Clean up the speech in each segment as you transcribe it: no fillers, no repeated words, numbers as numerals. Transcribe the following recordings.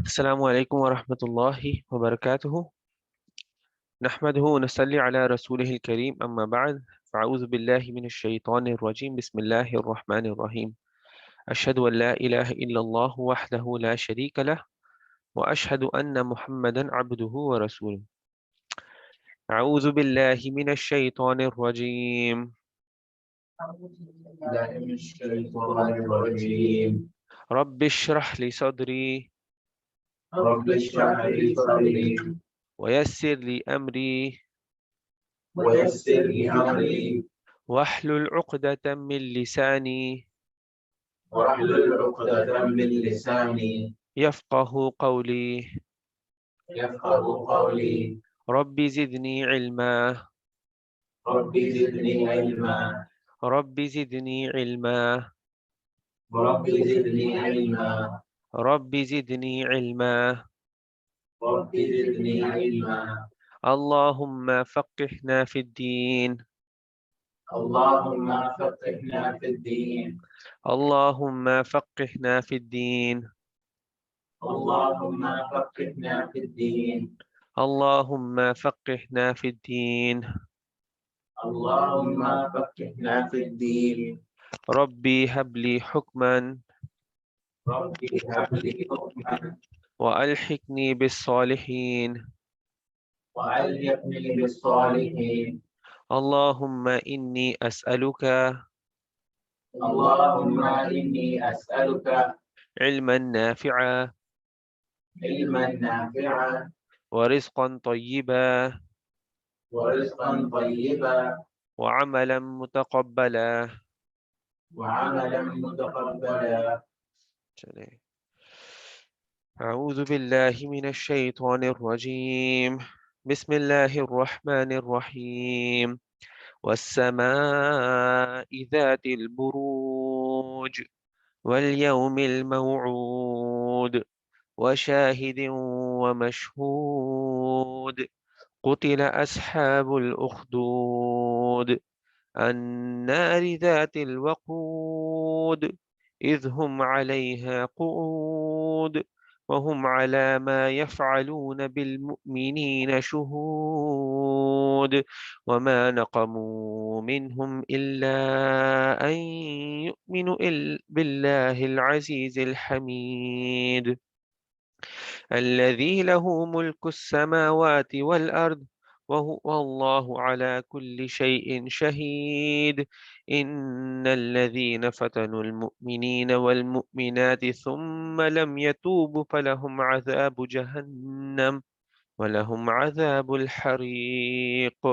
السلام علیکم ورحمۃ اللہ وبرکاتہ نحمده ونصلي على رسوله الكريم اما بعد فاعوذ بالله من الشيطان الرجيم بسم الله الرحمن الرحيم اشهد ان لا اله الا الله وحده لا شريك له واشهد ان محمدا عبده ورسوله اعوذ بالله من الشيطان الرجيم بالله من الشيطان الرجيم. رب اشرح لي صدري رب اشرح لي صدري ويسر لي امري ويسر لي أمري واحلل عقدة من لساني واحلل عقدة من لساني يفقه قولي يفقه قولي. رب زدني علما رب زدني علما. رب زدني علما رب زدني علما. رب زدني علما رب زدني علما. اللهم فقهنا في الدين اللهم فقهنا في الدين. اللهم فقهنا في الدين اللهم فقهنا في الدين. اللهم فقهنا في الدين اللهم فقهنا في الدين. ربي هب لي حكما ربي هب لي حكما وألحقني بالصالحين وألحقني بالصالحين. اللهم إني أسألك اللهم إني أسألك علما نافعا علما نافعا ورزقا طيبا ورزقا طيبا وعملا متقبلا. وعملا متقبلا. چلیں أعوذ بالله من الشيطان الرجيم بسم الله الرحمن الرحيم والسماء ذات البروج واليوم الموعود وشاهد ومشهود قتل أصحاب الأخدود النار ذات الوقود إذ هم عليها قعود وهم على ما يفعلون بالمؤمنين شهود وما نقموا منهم إلا أن يؤمنوا بالله العزيز الحميد الذي له ملك السماوات والأرض والله على كل شيء شهيد إن الذين فتنوا المؤمنين والمؤمنات ثم لم يتوبوا فلهم عذاب جهنم ولهم عذاب الحريق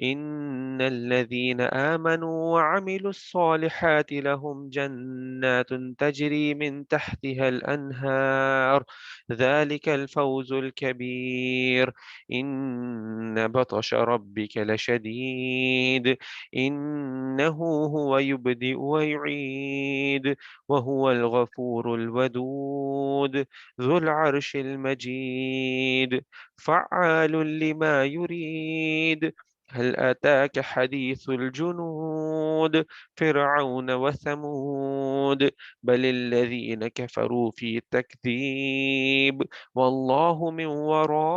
إن الذين آمنوا وعملوا الصالحات لهم جنات تجري من تحتها الأنهار ذلك الفوز الكبير إن بطش ربك لشديد إنه هو يبدئ ويعيد وهو الغفور الودود ذو العرش المجيد فعال لما يريد هل أتاك حديث الجنود فرعون وثمود بل الذين كفروا في تكذيب والله من ورائهم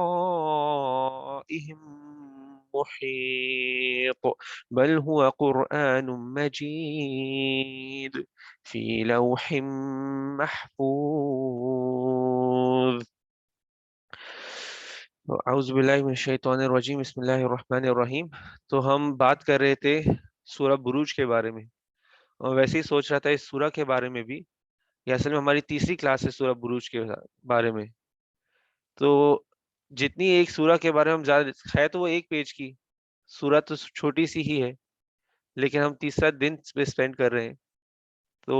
محيط بل هو قرآن مجيد في لوح محفوظ. اعوذ باللہ من الشیطان الرجیم بسم اللہ الرحمن الرحیم. تو ہم بات کر رہے تھے سورہ بروج کے بارے میں، اور ویسے ہی سوچ رہا تھا اس سورہ کے بارے میں بھی. یہ اصل میں ہماری تیسری کلاس ہے سورہ بروج کے بارے میں. تو جتنی ایک سورہ کے بارے میں ہم زیادہ ہے تو وہ ایک پیج کی سورہ تو چھوٹی سی ہی ہے، لیکن ہم تیسرا دن اس پہ اسپینڈ کر رہے ہیں. تو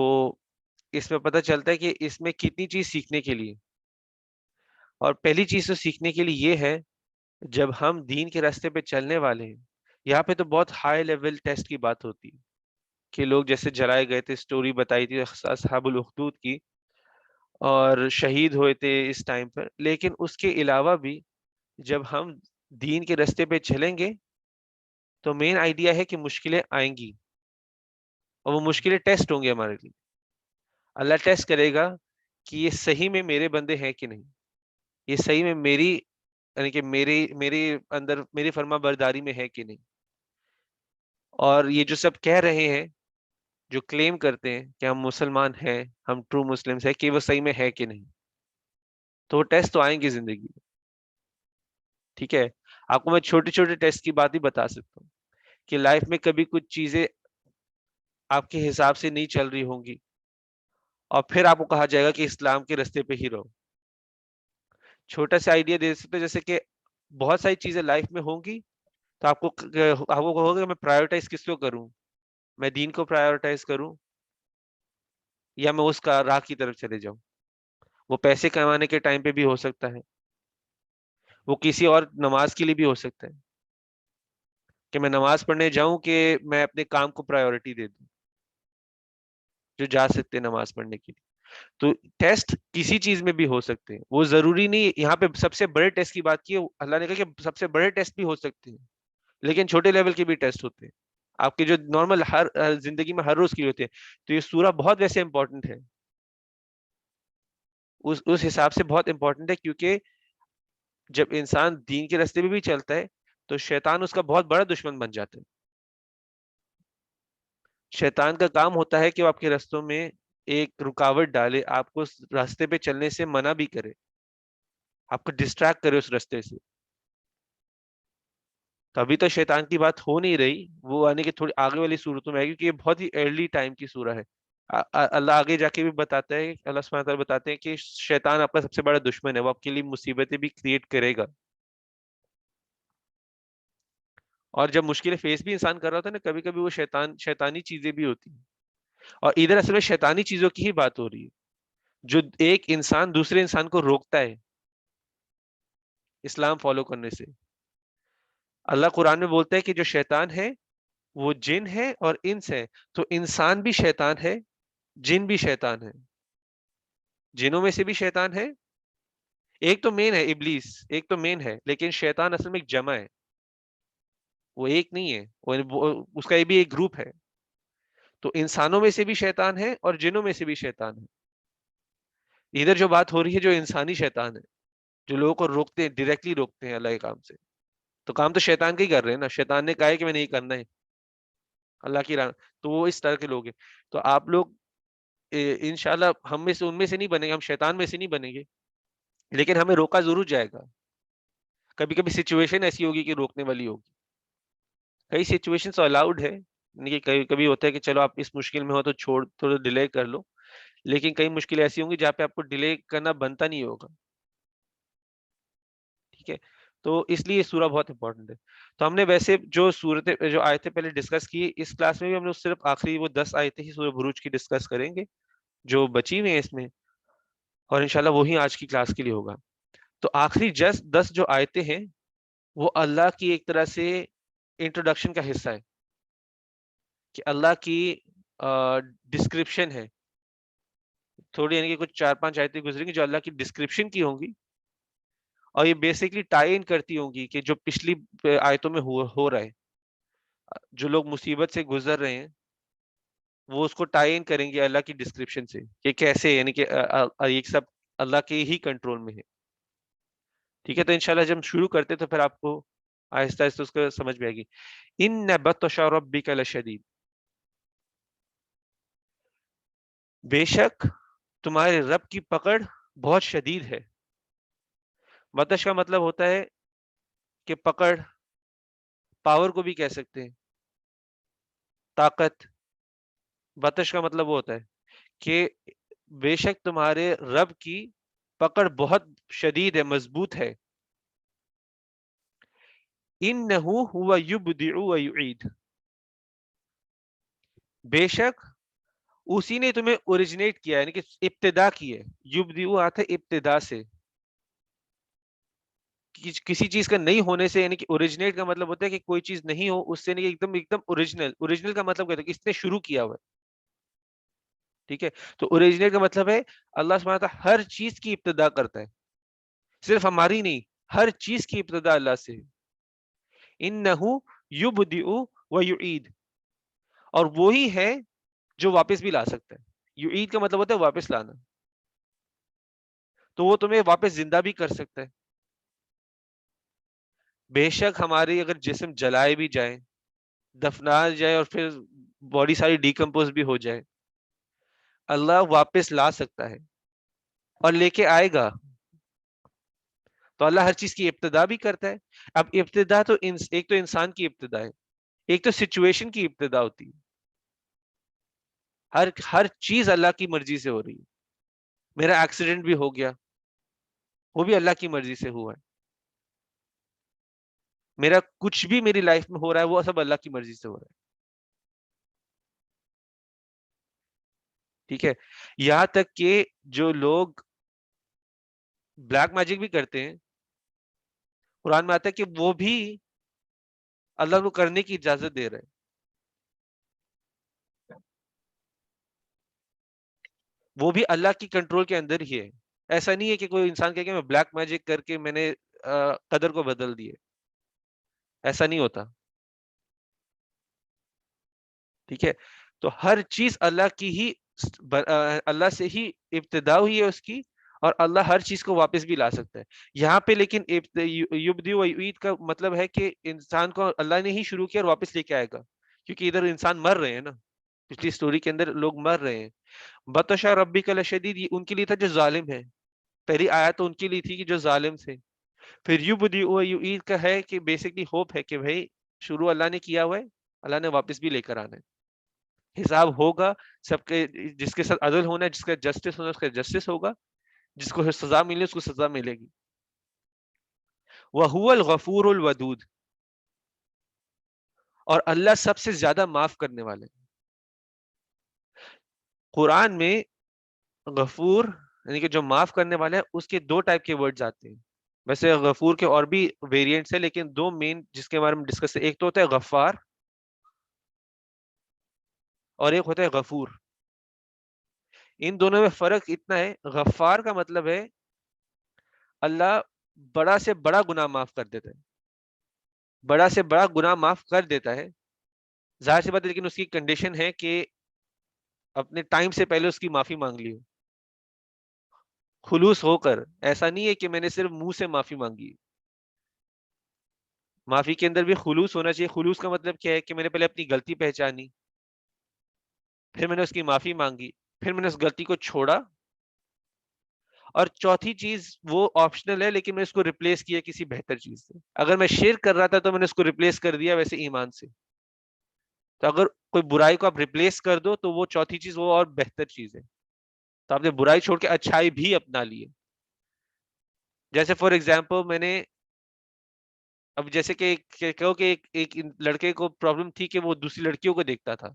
اس میں پتہ چلتا ہے کہ اس میں کتنی چیز سیکھنے کے لیے. اور پہلی چیز تو سیکھنے کے لیے یہ ہے، جب ہم دین کے راستے پہ چلنے والے ہیں، یہاں پہ تو بہت ہائی لیول ٹیسٹ کی بات ہوتی ہے کہ لوگ جیسے جلائے گئے تھے، سٹوری بتائی تھی اصحاب الاخدود کی، اور شہید ہوئے تھے اس ٹائم پر. لیکن اس کے علاوہ بھی جب ہم دین کے راستے پہ چلیں گے تو مین آئیڈیا ہے کہ مشکلیں آئیں گی، اور وہ مشکلیں ٹیسٹ ہوں گے ہمارے لیے. اللہ ٹیسٹ کرے گا کہ یہ صحیح میں میرے بندے ہیں کہ نہیں. یہ صحیح میں میری یعنی کہ میری اندر میری فرما برداری میں ہے کہ نہیں. اور یہ جو سب کہہ رہے ہیں، جو کلیم کرتے ہیں کہ ہم مسلمان ہیں، ہم ٹرو مسلمس ہیں، کہ وہ صحیح میں ہے کہ نہیں. تو وہ ٹیسٹ تو آئیں گے زندگی میں. ٹھیک ہے، آپ کو میں چھوٹے چھوٹے ٹیسٹ کی بات ہی بتا سکتا ہوں کہ لائف میں کبھی کچھ چیزیں آپ کے حساب سے نہیں چل رہی ہوں گی، اور پھر آپ کو کہا جائے گا کہ اسلام کے رستے پہ ہی رہو. چھوٹا سا آئیڈیا دے سکتے جیسے کہ بہت ساری چیزیں لائف میں ہوں گی، تو آپ کو ہوگا کہ میں پرائیورٹائز کس کو کروں، میں دین کو پرائیورٹائز کروں یا میں اس کا راہ کی طرف چلے جاؤں. وہ پیسے کمانے کے ٹائم پہ بھی ہو سکتا ہے، وہ کسی اور نماز کے لیے بھی ہو سکتا ہے کہ میں نماز پڑھنے جاؤں کہ میں اپنے کام کو پرائیورٹی دے دوں، جو جا سکتے ہیں نماز پڑھنے کے لیے. تو ٹیسٹ کسی چیز میں بھی ہو سکتے ہیں، وہ ضروری نہیں. یہاں پہ سب سے بڑے ٹیسٹ کی بات کی ہے، اللہ نے کہا کہ سب سے بڑے ٹیسٹ بھی ہو سکتے ہیں، لیکن چھوٹے لیول کے بھی ٹیسٹ ہوتے ہیں آپ کے جو نارمل ہر زندگی میں ہر روز کی ہوتے ہیں. تو یہ سورہ بہت ویسے امپورٹنٹ ہے، اس حساب سے بہت امپورٹنٹ ہے، کیونکہ جب انسان دین کے راستے پہ بھی چلتا ہے تو شیطان اس کا بہت بڑا دشمن بن جاتا ہے. شیطان کا کام ہوتا ہے کہ وہ آپ کے رستوں میں ایک رکاوٹ ڈالے، آپ کو اس راستے پہ چلنے سے منع بھی کرے، آپ کو ڈسٹریکٹ کرے اس راستے سے. تو ابھی تو شیطان کی بات ہو نہیں رہی، وہ آنے کے تھوڑی آگے والی صورتوں میں ہے، کیونکہ یہ بہت ہی ارلی ٹائم کی سورہ ہے. اللہ آگے جا کے بھی بتاتا ہے، اللہ سبحانہ وتعالی بتاتے ہیں کہ شیطان آپ کا سب سے بڑا دشمن ہے، وہ آپ کے لیے مصیبتیں بھی کریٹ کرے گا. اور جب مشکلیں فیس بھی انسان کر رہا ہوتا ہے نا، کبھی کبھی وہ شیطانی چیزیں بھی ہوتی ہیں. اور ادھر اصل میں شیطانی چیزوں کی ہی بات ہو رہی ہے، جو ایک انسان دوسرے انسان کو روکتا ہے اسلام فالو کرنے سے. اللہ قرآن میں بولتا ہے کہ جو شیطان ہے وہ جن ہے اور انس ہے. تو انسان بھی شیطان ہے، جن بھی شیطان ہے. جنوں میں سے بھی شیطان ہے، ایک تو مین ہے ابلیس، ایک تو مین ہے، لیکن شیطان اصل میں ایک جمع ہے، وہ ایک نہیں ہے، اس کا یہ بھی ایک گروپ ہے. تو انسانوں میں سے بھی شیطان ہے اور جنوں میں سے بھی شیطان ہے. ادھر جو بات ہو رہی ہے جو انسانی شیطان ہے، جو لوگوں کو روکتے ہیں، ڈائریکٹلی روکتے ہیں اللہ کے کام سے. تو کام تو شیطان کا ہی کر رہے ہیں نا، شیطان نے کہا ہے کہ میں نہیں کرنا ہے اللہ کی راہ. تو وہ اس طرح کے لوگ ہیں. تو آپ لوگ انشاءاللہ ہم میں سے ان میں سے نہیں بنیں گے، ہم شیطان میں سے نہیں بنیں گے، لیکن ہمیں روکا ضرور جائے گا. کبھی کبھی سچویشن ایسی ہوگی کہ روکنے والی ہوگی. کئی سچویشن تو الاؤڈ ہے، یعنی کہ کبھی کبھی ہوتا ہے کہ چلو آپ اس مشکل میں ہو تو چھوڑ تھوڑا ڈیلے کر لو، لیکن کئی مشکلیں ایسی ہوں گی جہاں پہ آپ کو ڈیلے کرنا بنتا نہیں ہوگا. ٹھیک ہے، تو اس لیے یہ سورہ بہت امپورٹنٹ ہے. تو ہم نے ویسے جو صورتیں جو آیتیں پہلے ڈسکس کی، اس کلاس میں بھی ہم نے صرف آخری وہ 10 آیتیں ہی سورہ بروج کی ڈسکس کریں گے جو بچی ہوئی ہیں اس میں، اور انشاءاللہ وہی آج کی کلاس کے لیے ہوگا. تو آخری 10 جو آیتیں ہیں وہ اللہ کی ایک طرح سے انٹروڈکشن کا حصہ ہے، کہ اللہ کی ڈسکرپشن ہے تھوڑی، یعنی کہ کچھ 4-5 آیتیں گزریں گی جو اللہ کی ڈسکرپشن کی ہوں گی، اور یہ بیسکلی ٹائی ان کرتی ہوں گی کہ جو پچھلی آیتوں میں ہو رہا ہے. جو لوگ مصیبت سے گزر رہے ہیں وہ اس کو ٹائی ان کریں گے اللہ کی ڈسکرپشن سے کہ کیسے، یعنی کہ یہ سب اللہ کے ہی کنٹرول میں ہے. ٹھیک ہے، تو انشاءاللہ جب ہم شروع کرتے تو پھر آپ کو آہستہ آہستہ اس کو سمجھ میں آئے گی. ان بطش ربک لشدید، بے شک تمہارے رب کی پکڑ بہت شدید ہے. بطش کا مطلب ہوتا ہے کہ پکڑ، پاور کو بھی کہہ سکتے ہیں، طاقت. بطش کا مطلب وہ ہوتا ہے کہ بے شک تمہارے رب کی پکڑ بہت شدید ہے، مضبوط ہے. انہ هو یبدع و یعید، بے شک اسی نے تمہیں اوریجنیٹ کیا، یعنی کہ ابتدا کی ہے. یبدع آتا ہے ابتدا سے، کسی چیز کا نہیں ہونے سے، یعنی کہ اوریجنیٹ کا مطلب ہوتا ہے کہ کوئی چیز نہیں ہو اس سے، نہیں ایک دم اوریجنل. اوریجنل کا مطلب کہتا ہے کہ اس نے شروع کیا ہوا ہے. ٹھیک ہے، تو اوریجنیٹ کا مطلب ہے اللہ سبحانہ وتعالی ہر چیز کی ابتدا کرتا ہے، صرف ہماری نہیں، ہر چیز کی ابتدا اللہ سے. انہ یبدع و یعید، اور وہی ہے جو واپس بھی لا سکتا ہے. یعید کا مطلب ہوتا ہے واپس لانا. تو وہ تمہیں واپس زندہ بھی کر سکتا ہے. بے شک ہماری اگر جسم جلائے بھی جائیں, دفنا جائے اور پھر باڈی ساری ڈیکمپوز بھی ہو جائے, اللہ واپس لا سکتا ہے اور لے کے آئے گا. تو اللہ ہر چیز کی ابتدا بھی کرتا ہے. اب ابتدا تو ایک تو انسان کی ابتدا ہے, ایک تو سچویشن کی ابتدا ہوتی ہے. ہر چیز اللہ کی مرضی سے ہو رہی ہے. میرا ایکسیڈنٹ بھی ہو گیا, وہ بھی اللہ کی مرضی سے ہوا ہے. میرا کچھ بھی میری لائف میں ہو رہا ہے وہ سب اللہ کی مرضی سے ہو رہا ہے. ٹھیک ہے, یہاں تک کہ جو لوگ بلیک میجک بھی کرتے ہیں, قرآن میں آتا ہے کہ وہ بھی اللہ کو کرنے کی اجازت دے رہے ہیں. وہ بھی اللہ کی کنٹرول کے اندر ہی ہے. ایسا نہیں ہے کہ کوئی انسان کہے کہ میں بلیک میجک کر کے میں نے قدر کو بدل دیے, ایسا نہیں ہوتا. ٹھیک ہے, تو ہر چیز اللہ کی ہی, اللہ سے ہی ابتدا ہوئی ہے اس کی, اور اللہ ہر چیز کو واپس بھی لا سکتا ہے. یہاں پہ لیکن یبدی و یعید کا مطلب ہے کہ انسان کو اللہ نے ہی شروع کیا اور واپس لے کے آئے گا, کیونکہ ادھر انسان مر رہے ہیں نا. پچھلی سٹوری کے اندر لوگ مر رہے ہیں. بطشا ربک لشدید, یہ ان کے لیے تھا جو ظالم ہے. پہلی آیت تو ان کے لیے تھی کہ جو ظالم تھے. پھر یبدی و یعید کا ہے کہ بیسکلی ہوپ ہے کہ بھائی شروع اللہ نے کیا ہوا ہے, اللہ نے واپس بھی لے کر آنا ہے. حساب ہوگا سب کے, جس کے ساتھ عدل ہونا ہے, جس کا جسٹس ہونا ہے اس کا جسٹس ہوگا, جس کو سزا ملے اس کو سزا ملے گی. وَهُوَ الْغَفُورُ الْوَدُودُ, اور اللہ سب سے زیادہ معاف کرنے والے. قرآن میں غفور یعنی کہ جو معاف کرنے والا ہے اس کے دو ٹائپ کے ورڈز آتے ہیں. ویسے غفور کے اور بھی ویریئنٹس ہیں, لیکن دو مین جس کے بارے میں ڈسکس ہے, ایک تو ہوتا ہے غفار اور ایک ہوتا ہے غفور. ان دونوں میں فرق اتنا ہے, غفار کا مطلب ہے اللہ بڑا سے بڑا گناہ معاف کر دیتا ہے, بڑا سے بڑا گناہ معاف کر دیتا ہے. ظاہر سی بات ہے, لیکن اس کی کنڈیشن ہے کہ اپنے ٹائم سے پہلے اس کی معافی مانگ لی ہو, خلوص ہو کر. ایسا نہیں ہے کہ میں نے صرف منہ سے معافی مانگی. معافی کے اندر بھی خلوص ہونا چاہیے. خلوص کا مطلب کیا ہے کہ میں نے پہلے اپنی غلطی پہچانی, پھر میں نے اس کی معافی مانگی, پھر میں نے اس غلطی کو چھوڑا, اور چوتھی چیز وہ آپشنل ہے لیکن میں اس کو ریپلیس کیا کسی بہتر چیز سے. اگر میں شرک کر رہا تھا تو میں نے اس کو ریپلیس کر دیا ویسے ایمان سے. تو اگر کوئی برائی کو آپ ریپلیس کر دو تو وہ چوتھی چیز وہ اور بہتر چیز ہے. تو آپ نے برائی چھوڑ کے اچھائی بھی اپنا لی ہے. جیسے فار ایگزامپل میں نے اب جیسے کہ کہو کہ ایک لڑکے کو پرابلم تھی کہ وہ دوسری لڑکیوں کو دیکھتا تھا.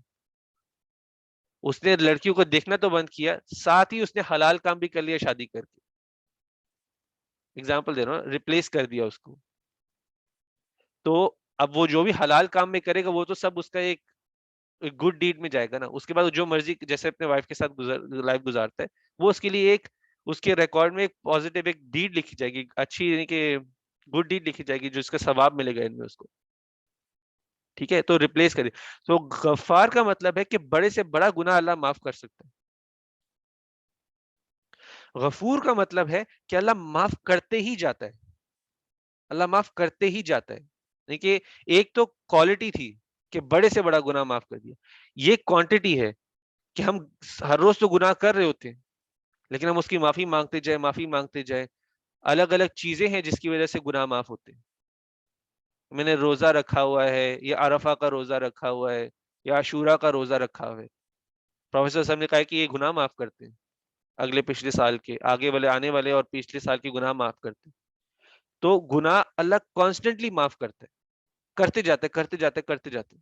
اس نے لڑکیوں کو دیکھنا تو بند کیا, ساتھ ہی اس نے حلال کام بھی کر لیا شادی کر کے. ایگزامپل دے رہا ہوں, ریپلیس کر دیا اس کو. تو اب وہ جو بھی حلال کام میں کرے گا وہ تو سب اس کا ایک گڈ ڈیڈ میں جائے گا نا. اس کے بعد جو مرضی جیسے اپنے وائف کے ساتھ لائف گزارتا ہے, وہ اس کے لیے ایک اس کے ریکارڈ میں ایک پازیٹیو ایک ڈیڈ لکھی جائے گی, اچھی یعنی کہ گڈ ڈیڈ لکھی جائے گی جو اس کا ثواب ملے گا ان میں اس کو. ٹھیک ہے, تو ریپلیس کر دیا. تو غفار کا مطلب ہے کہ بڑے سے بڑا گناہ اللہ معاف کر سکتا ہے. غفور کا مطلب ہے کہ اللہ معاف کرتے ہی جاتا ہے, اللہ معاف کرتے ہی جاتا ہے. یعنی کہ ایک تو کوالٹی تھی کہ بڑے سے بڑا گناہ معاف کر دیا, یہ کوانٹٹی ہے کہ ہم ہر روز تو گناہ کر رہے ہوتے ہیں لیکن ہم اس کی معافی مانگتے جائیں, معافی مانگتے جائیں. الگ الگ چیزیں ہیں جس کی وجہ سے گناہ معاف ہوتے ہیں. میں نے روزہ رکھا ہوا ہے, یا عرفہ کا روزہ رکھا ہوا ہے, یا عاشورہ کا روزہ رکھا ہوا ہے. پروفیسر صاحب نے کہا کہ یہ گناہ معاف کرتے ہیں, اگلے پچھلے سال کے, آگے والے آنے والے اور پچھلے سال کے گناہ معاف کرتے ہیں. تو گناہ اللہ کانسٹنٹلی معاف کرتا ہے, کرتے جاتے کرتے جاتے کرتے جاتے.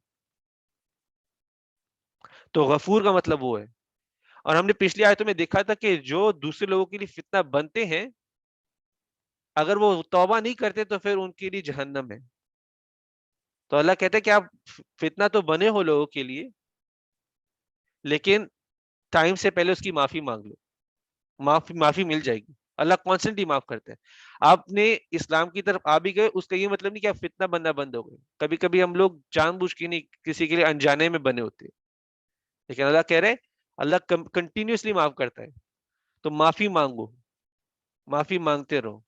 تو غفور کا مطلب وہ ہے. اور ہم نے پچھلی آیتوں میں دیکھا تھا کہ جو دوسرے لوگوں کے لیے فتنہ بنتے ہیں, اگر وہ توبہ نہیں کرتے تو پھر ان کے لیے جہنم ہے. تو اللہ کہتے ہیں کہ آپ فتنہ تو بنے ہو لوگوں کے لیے, لیکن ٹائم سے پہلے اس کی معافی مانگ لو, معافی مل جائے گی. اللہ کانسٹنٹلی معاف کرتے ہیں. آپ نے اسلام کی طرف آ بھی گئے, اس کا یہ مطلب نہیں کہ آپ فتنہ بننا بند ہو گئے. کبھی کبھی ہم لوگ جان بوجھ کے نہیں, کسی کے لیے انجانے میں بنے ہوتے, لیکن اللہ کہہ رہے اللہ کنٹینیوسلی معاف کرتا ہے. تو معافی مانگو, معافی مانگتے رہو.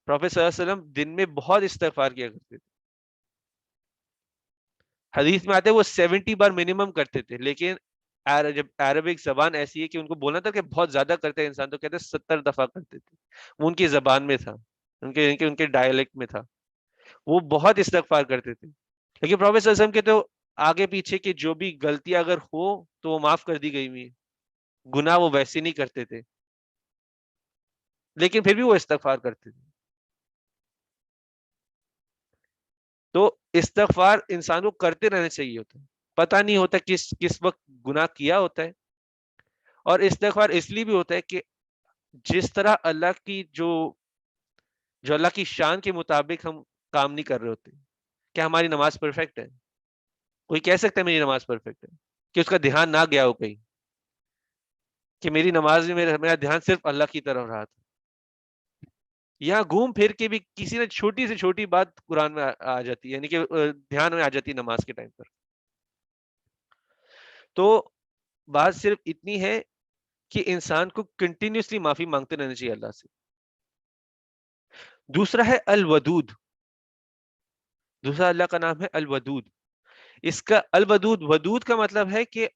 پروفیٹ صلی اللہ علیہ وسلم دن میں بہت استغفار کیا کرتے تھے. حدیث میں آتے ہیں وہ 70 بار منیمم کرتے تھے, لیکن جب عربک زبان ایسی ہے کہ ان کو بولنا تھا کہ بہت زیادہ کرتے ہیں انسان, تو کہتے ہیں 70 دفعہ کرتے تھے. وہ ان کی زبان میں تھا, ان کے ڈائلیکٹ میں تھا, وہ بہت استغفار کرتے تھے. لیکن پروفیٹ صلی اللہ علیہ وسلم کے تو آگے پیچھے کی جو بھی غلطیاں اگر ہو تو وہ معاف کر دی گئی ہوئی, گناہ وہ ویسے نہیں کرتے تھے, لیکن پھر بھی وہ استغفار کرتے تھے. تو استغفار انسان کو کرتے رہنا چاہیے ہوتا ہے, پتہ نہیں ہوتا کس وقت گناہ کیا ہوتا ہے. اور استغفار اس لیے بھی ہوتا ہے کہ جس طرح اللہ کی جو اللہ کی شان کے مطابق ہم کام نہیں کر رہے ہوتے. کیا ہماری نماز پرفیکٹ ہے؟ کوئی کہہ سکتا ہے میری نماز پرفیکٹ ہے؟ کہ اس کا دھیان نہ گیا ہو کہیں, کہ میری نماز میں میرا دھیان صرف اللہ کی طرف رہا تھا. یہاں گھوم پھر کے بھی کسی نے چھوٹی سے چھوٹی بات قرآن میں آ جاتی ہے, یعنی کہ دھیان میں آ جاتی ہے نماز کے ٹائم پر. تو بات صرف اتنی ہے کہ انسان کو کنٹینیوسلی معافی مانگتے رہنا چاہیے اللہ سے. دوسرا ہے الودود. دوسرا اللہ کا نام ہے الودود. اس کا الودود, ودود کا مطلب ہے کہ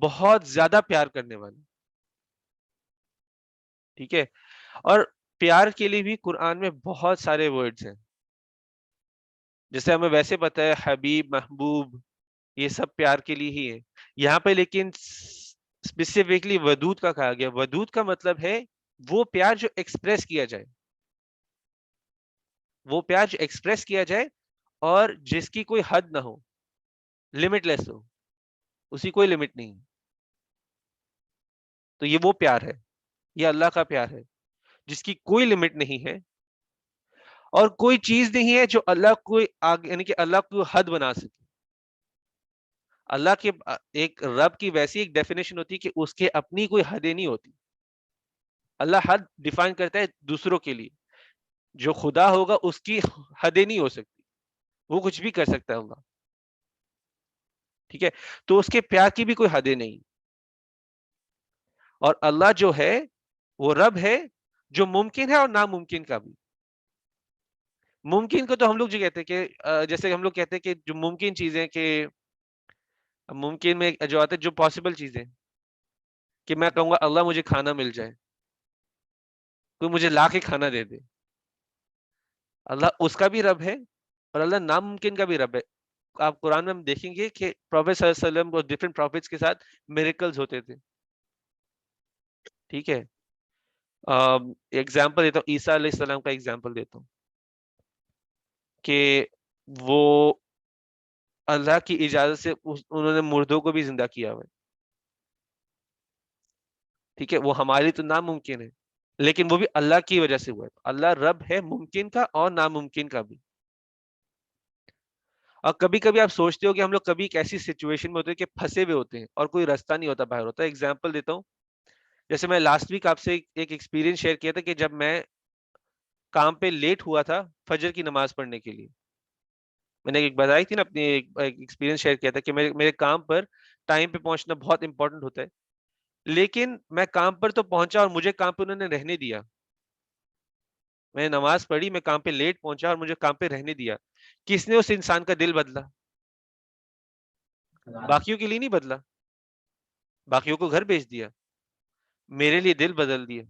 بہت زیادہ پیار کرنے والا. ٹھیک ہے, اور پیار کے لیے بھی قرآن میں بہت سارے ورڈز ہیں. جیسے ہمیں ویسے پتہ ہے حبیب, محبوب, یہ سب پیار کے لیے ہی ہے. یہاں پہ لیکن اسپیسیفکلی ودود کا کہا گیا. ودود کا مطلب ہے وہ پیار جو ایکسپریس کیا جائے, وہ پیار جو ایکسپریس کیا جائے اور جس کی کوئی حد نہ ہو, لمٹ لیس ہو, اسی کوئی لمٹ نہیں. تو یہ وہ پیار ہے, یہ اللہ کا پیار ہے جس کی کوئی لمٹ نہیں ہے, اور کوئی چیز نہیں ہے جو اللہ کو یعنی کہ اللہ کو حد بنا سکے. اللہ کے ایک رب کی ویسی ایک ڈیفینیشن ہوتی ہے کہ اس کے اپنی کوئی حدیں نہیں ہوتی. اللہ حد ڈیفائن کرتا ہے دوسروں کے لیے, جو خدا ہوگا اس کی حدیں نہیں ہو سکتی, وہ کچھ بھی کر سکتا ہوگا. ٹھیک ہے, تو اس کے پیار کی بھی کوئی حدیں نہیں. اور اللہ جو ہے وہ رب ہے جو ممکن ہے اور ناممکن کا بھی. ممکن کو تو ہم لوگ جو کہتے ہیں کہ جیسے ہم لوگ کہتے ہیں کہ جو ممکن چیزیں, کہ ممکن میں جو آتے جو پاسبل چیزیں, کہ میں کہوں گا اللہ مجھے کھانا مل جائے, کوئی مجھے لا کے کھانا دے دے. اللہ اس کا بھی رب ہے اور اللہ ناممکن کا بھی رب ہے. آپ قرآن میں ہم دیکھیں گے کہ پروفیٹ صلی اللہ علیہ وسلم اور ڈفرینٹ پروفیٹس کے ساتھ میریکلز ہوتے تھے. ٹھیک ہے, ایگزامپل دیتا ہوں, عیسیٰ علیہ السلام کا ایگزامپل دیتا ہوں کہ وہ اللہ کی اجازت سے انہوں نے مردوں کو بھی زندہ کیا ہوا ہے. ٹھیک ہے, وہ ہماری تو ناممکن ہے, لیکن وہ بھی اللہ کی وجہ سے ہوا ہے. اللہ رب ہے ممکن کا اور ناممکن کا بھی. اور کبھی کبھی آپ سوچتے ہو کہ ہم لوگ کبھی ایک ایسی سچویشن میں ہوتے ہیں کہ پھنسے ہوئے ہوتے ہیں اور کوئی راستہ نہیں ہوتا باہر ہوتا. ایگزامپل دیتا ہوں, جیسے میں لاسٹ ویک آپ سے ایک ایکسپیرینس شیئر کیا تھا کہ جب میں کام پہ لیٹ ہوا تھا فجر کی نماز پڑھنے کے لیے. میں نے ایک بتائی تھی نا, اپنی ایکسپیرینس شیئر کیا تھا کہ میرے کام پر ٹائم پہ پہنچنا بہت امپورٹنٹ ہوتا ہے. لیکن میں کام پر تو پہنچا اور مجھے کام پہ انہوں نے رہنے دیا. میں نے نماز پڑھی, میں کام پہ لیٹ پہنچا اور مجھے کام پہ رہنے دیا. کس نے اس انسان کا دل بدلا؟ باقیوں کے لیے نہیں بدلا, باقیوں کو گھر بھیج دیا, میرے لیے دل بدل دیا.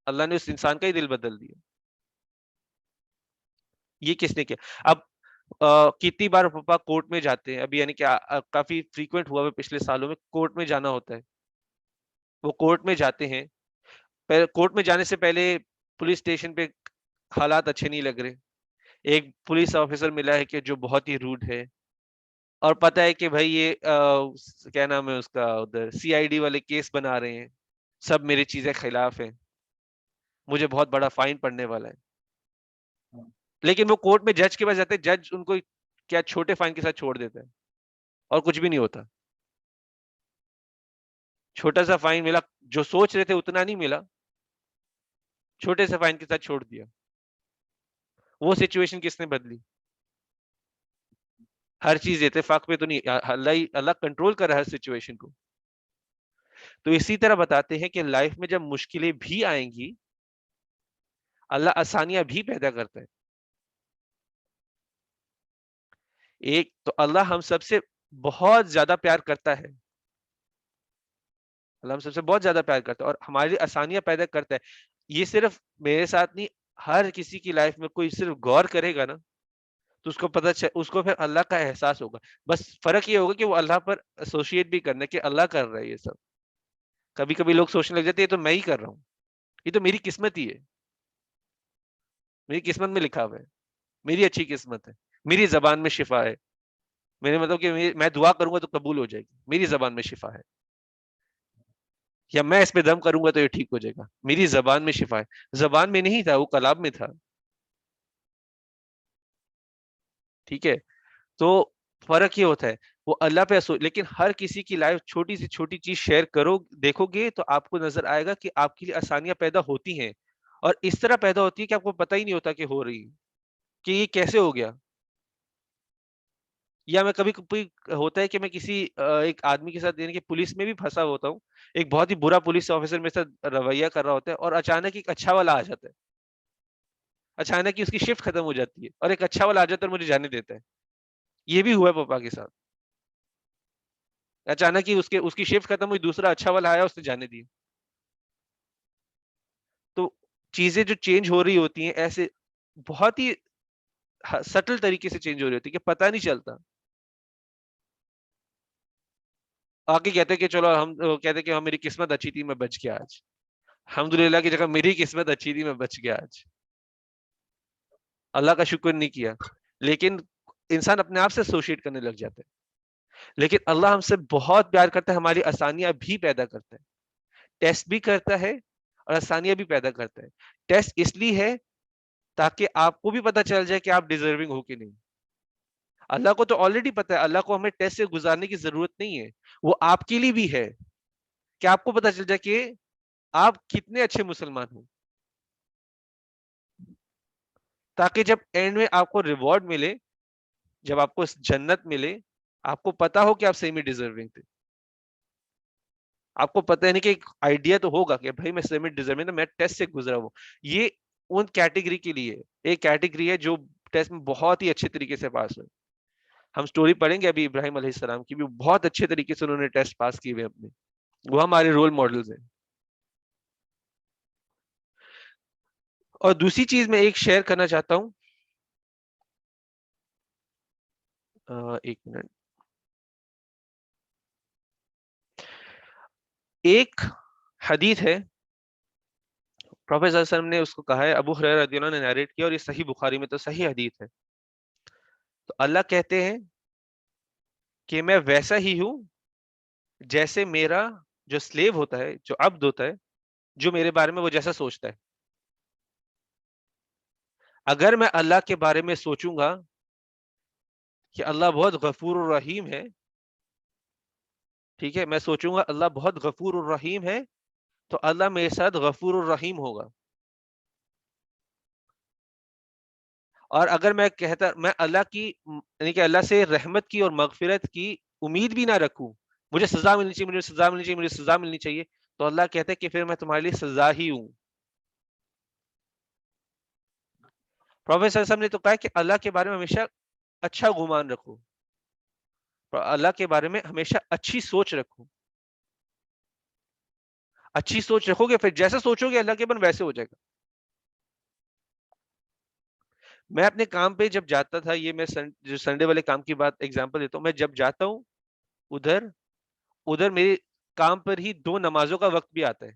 اللہ نے اس انسان کا ہی دل بدل دیا. یہ کس نے کیا؟ اب کتنی بار پاپا کورٹ میں جاتے ہیں ابھی, یعنی کہ کافی فریکوینٹ ہوا ہے پچھلے سالوں میں, کورٹ میں جانا ہوتا ہے. وہ کورٹ میں جاتے ہیں, کورٹ میں جانے سے پہلے پولیس اسٹیشن پہ حالات اچھے نہیں لگ رہے. ایک پولیس آفیسر ملا ہے کہ جو بہت ہی روڈ ہے, اور پتا ہے کہ بھائی یہ کیا نام ہے اس کا, ادھر سی آئی ڈی والے کیس بنا رہے ہیں, سب میری چیزیں خلاف ہیں, مجھے بہت بڑا فائن پڑنے والا ہے. لیکن وہ کورٹ میں جج کے پاس جاتے ہیں, جج ان کو کیا چھوٹے فائن کے ساتھ چھوڑ دیتا ہے اور کچھ بھی نہیں ہوتا. چھوٹا سا فائن ملا, جو سوچ رہے تھے اتنا نہیں ملا, چھوٹے سے فائن کے ساتھ چھوڑ دیا. وہ سچویشن کس نے بدلی؟ ہر چیز اتفاق پہ تو نہیں, اللہ کنٹرول کر رہا ہے ہر سچویشن کو. تو اسی طرح بتاتے ہیں کہ لائف میں جب مشکلیں بھی آئیں گی اللہ آسانیاں بھی پیدا کرتا ہے. ایک تو اللہ ہم سب سے بہت زیادہ پیار کرتا ہے. اللہ ہم سب سے بہت زیادہ پیار کرتا ہے اور ہماری آسانیاں پیدا کرتا ہے. یہ صرف میرے ساتھ نہیں، ہر کسی کی لائف میں کوئی صرف غور کرے گا نا تو اس کو اس کو پھر اللہ کا احساس ہوگا. بس فرق یہ ہوگا کہ وہ اللہ پر ایسوسیٹ بھی کرنا کہ اللہ کر رہا ہے یہ سب. کبھی کبھی لوگ سوچنے لگ جاتے ہیں یہ تو میں ہی کر رہا ہوں، یہ تو میری قسمت ہی ہے، میری قسمت میں لکھا ہوا ہے، میری اچھی قسمت ہے، میری زبان میں شفا ہے. میرے مطلب کہ میں دعا کروں گا تو قبول ہو جائے گی، میری زبان میں شفا ہے. یا میں اس پہ دم کروں گا تو یہ ٹھیک ہو جائے گا، میری زبان میں شفا ہے. زبان میں نہیں تھا، وہ کلام میں تھا. ٹھیک ہے. تو فرق یہ ہوتا ہے وہ اللہ پہ لیکن ہر کسی کی لائف چھوٹی سی چھوٹی چیز شیئر کرو دیکھو گے تو آپ کو نظر آئے گا کہ آپ کے لیے آسانیاں پیدا ہوتی ہیں اور اس طرح پیدا ہوتی ہے کہ آپ کو پتہ ہی نہیں ہوتا کہ ہو رہی ہے، کہ یہ کیسے ہو گیا. یا میں کبھی کبھی ہوتا ہے کہ میں کسی ایک آدمی کے ساتھ یعنی کہ پولیس میں بھی پھنسا ہوتا ہوں، ایک بہت ہی برا پولیس آفیسر میرے ساتھ رویہ کر رہا ہوتا ہے اور اچانک ایک اچھا والا آ جاتا ہے. اچانک ہی اس کی شفٹ ختم ہو جاتی ہے اور ایک اچھا والا آ جاتا ہے اور مجھے جانے دیتا ہے. یہ بھی ہوا ہے پاپا کے ساتھ. اچانک ہی اس کی شفٹ ختم ہوئی، دوسرا اچھا والا آیا، اس نے جانے دی. تو چیزیں جو چینج ہو رہی ہوتی ہیں ایسے بہت ہی سٹل طریقے سے چینج ہو رہی ہوتی ہے کہ پتہ نہیں چلتا. آگے کہتے کہ چلو ہم کہتے کہ میری قسمت اچھی تھی میں بچ گیا آج. الحمدللہ کی جگہ میری قسمت اچھی تھی میں بچ گیا آج. اللہ کا شکر نہیں کیا، لیکن انسان اپنے آپ سے ایسوسیٹ کرنے لگ جاتا ہے. لیکن اللہ ہم سے بہت پیار کرتا ہے، ہماری آسانیاں بھی پیدا کرتا ہے، ٹیسٹ بھی کرتا ہے اور آسانیاں بھی پیدا کرتا ہے. ٹیسٹ اس لیے ہے تاکہ آپ کو بھی پتا چل جائے کہ آپ ڈیزرونگ ہو کہ نہیں. اللہ کو تو آلریڈی پتا ہے، اللہ کو ہمیں ٹیسٹ سے گزارنے کی ضرورت نہیں ہے. وہ آپ کے لیے بھی ہے کہ آپ کو پتا چل جائے کہ آپ کتنے اچھے مسلمان ہو، تاکہ جب اینڈ میں آپ کو ریوارڈ ملے، جب آپ کو جنت ملے، آپ کو پتا ہو کہ آپ سیمی ڈیزرونگ تھے. آپ کو پتہ ہے نہیں کہ ایک آئیڈیا تو ہوگا کہ بھائی میں سیمی ڈیزرونگ میں ٹیسٹ سے گزرا ہوں. یہ ان کیٹیگری کے لیے ایک کیٹیگری ہے جو ٹیسٹ میں بہت ہی اچھے طریقے سے پاس ہوئے. ہم سٹوری پڑھیں گے ابھی ابراہیم علیہ السلام کی بھی، بہت اچھے طریقے سے انہوں نے ٹیسٹ پاس کیے ہوئے اپنے. وہ ہمارے رول ماڈلز ہیں. اور دوسری چیز میں ایک شیئر کرنا چاہتا ہوں، ایک منٹ. ایک حدیث ہے پروفیسر صلی اللہ علیہ وسلم نے اس کو کہا ہے، ابو ہریرہ رضی اللہ عنہ نے نیریٹ کیا اور یہ صحیح بخاری میں تو صحیح حدیث ہے. تو اللہ کہتے ہیں کہ میں ویسا ہی ہوں جیسے میرا جو سلیو ہوتا ہے، جو عبد ہوتا ہے، جو میرے بارے میں وہ جیسا سوچتا ہے. اگر میں اللہ کے بارے میں سوچوں گا کہ اللہ بہت غفور الرحیم ہے، ٹھیک ہے، میں سوچوں گا اللہ بہت غفور الرحیم ہے، تو اللہ میرے ساتھ غفور الرحیم ہوگا. اور اگر میں کہتا میں اللہ کی یعنی کہ اللہ سے رحمت کی اور مغفرت کی امید بھی نہ رکھوں، مجھے سزا ملنی چاہیے، مجھے سزا ملنی چاہیے، مجھے سزا ملنی چاہیے، تو اللہ کہتا ہے کہ پھر میں تمہارے لیے سزا ہی ہوں. پروفیسر صلی اللہ علیہ وسلم نے تو کہا کہ اللہ کے بارے میں ہمیشہ اچھا گمان رکھو، اللہ کے بارے میں ہمیشہ اچھی سوچ رکھو. اچھی سوچ رکھو گے پھر جیسا سوچو گے اللہ کے بن ویسے ہو جائے گا. میں اپنے کام پہ جب جاتا تھا، یہ میں جو سنڈے والے کام کی بات ایگزامپل دیتا ہوں، میں جب جاتا ہوں ادھر ادھر میرے کام پر ہی 2 نمازوں کا وقت بھی آتا ہے.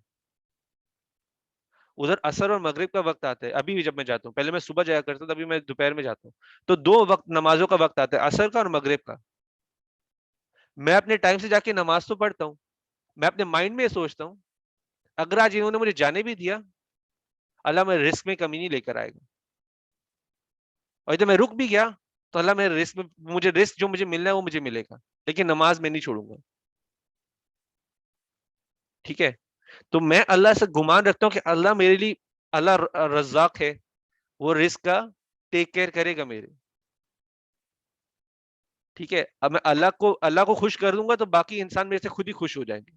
ادھر عصر اور مغرب کا وقت آتا ہے. ابھی بھی جب میں جاتا ہوں، پہلے میں صبح جایا کرتا تھا، ابھی میں دوپہر میں جاتا ہوں، تو 2 وقت نمازوں کا وقت آتا ہے، عصر کا اور مغرب کا. میں اپنے ٹائم سے جا کے نماز تو پڑھتا ہوں، میں اپنے مائنڈ میں یہ سوچتا ہوں اگر آج انہوں نے مجھے جانے بھی دیا، اللہ میں رزق میں کمی نہیں لے کر آئے گا. اور جب میں رک بھی گیا تو اللہ میرے رزق میں مجھے رزق جو مجھے ملنا ہے وہ مجھے ملے گا، لیکن نماز میں نہیں چھوڑوں گا. ٹھیک ہے. تو میں اللہ سے گمان رکھتا ہوں کہ اللہ میرے لیے اللہ رزاق ہے، وہ رزق کا ٹیک کیئر کرے گا میرے. ٹھیک ہے. اب میں اللہ کو خوش کر دوں گا تو باقی انسان میرے سے خود ہی خوش ہو جائیں گے.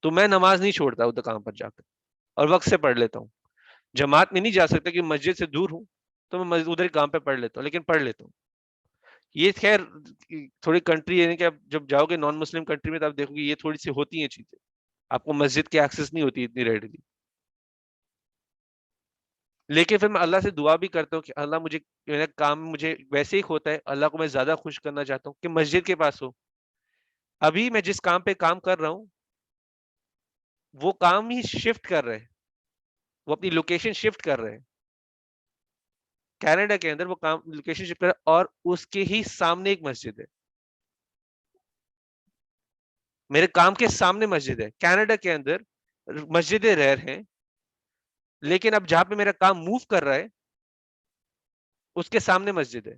تو میں نماز نہیں چھوڑتا ادھر کام پر جا کر، اور وقت سے پڑھ لیتا ہوں. جماعت میں نہیں جا سکتا کہ مسجد سے دور ہوں، تو میں ادھر کام پہ پڑھ لیتا ہوں، لیکن پڑھ لیتا ہوں. یہ خیر تھوڑی کنٹری ہے کہ آپ جب جاؤ گے نان مسلم کنٹری میں تو آپ دیکھو گے یہ تھوڑی سی ہوتی ہیں چیزیں، آپ کو مسجد کی ایکسیس نہیں ہوتی اتنی ریڈلی. لیکن پھر میں اللہ سے دعا بھی کرتا ہوں کہ اللہ مجھے میرا کام مجھے ویسے ہی ہوتا ہے، اللہ کو میں زیادہ خوش کرنا چاہتا ہوں کہ مسجد کے پاس ہو. ابھی میں جس کام پہ کام کر رہا ہوں وہ کام ہی شفٹ کر رہے ہیں، وہ اپنی لوکیشن شفٹ کر رہے ہیں کینیڈا کے اندر، وہ کام لوکیشن شفٹ کر رہے ہیں، اور اس کے ہی سامنے ایک مسجد ہے، میرے کام کے سامنے مسجد ہے. کینیڈا کے اندر مسجدیں ریئر ہیں، لیکن اب جہاں پہ میرا کام موو کر رہا ہے اس کے سامنے مسجد ہے.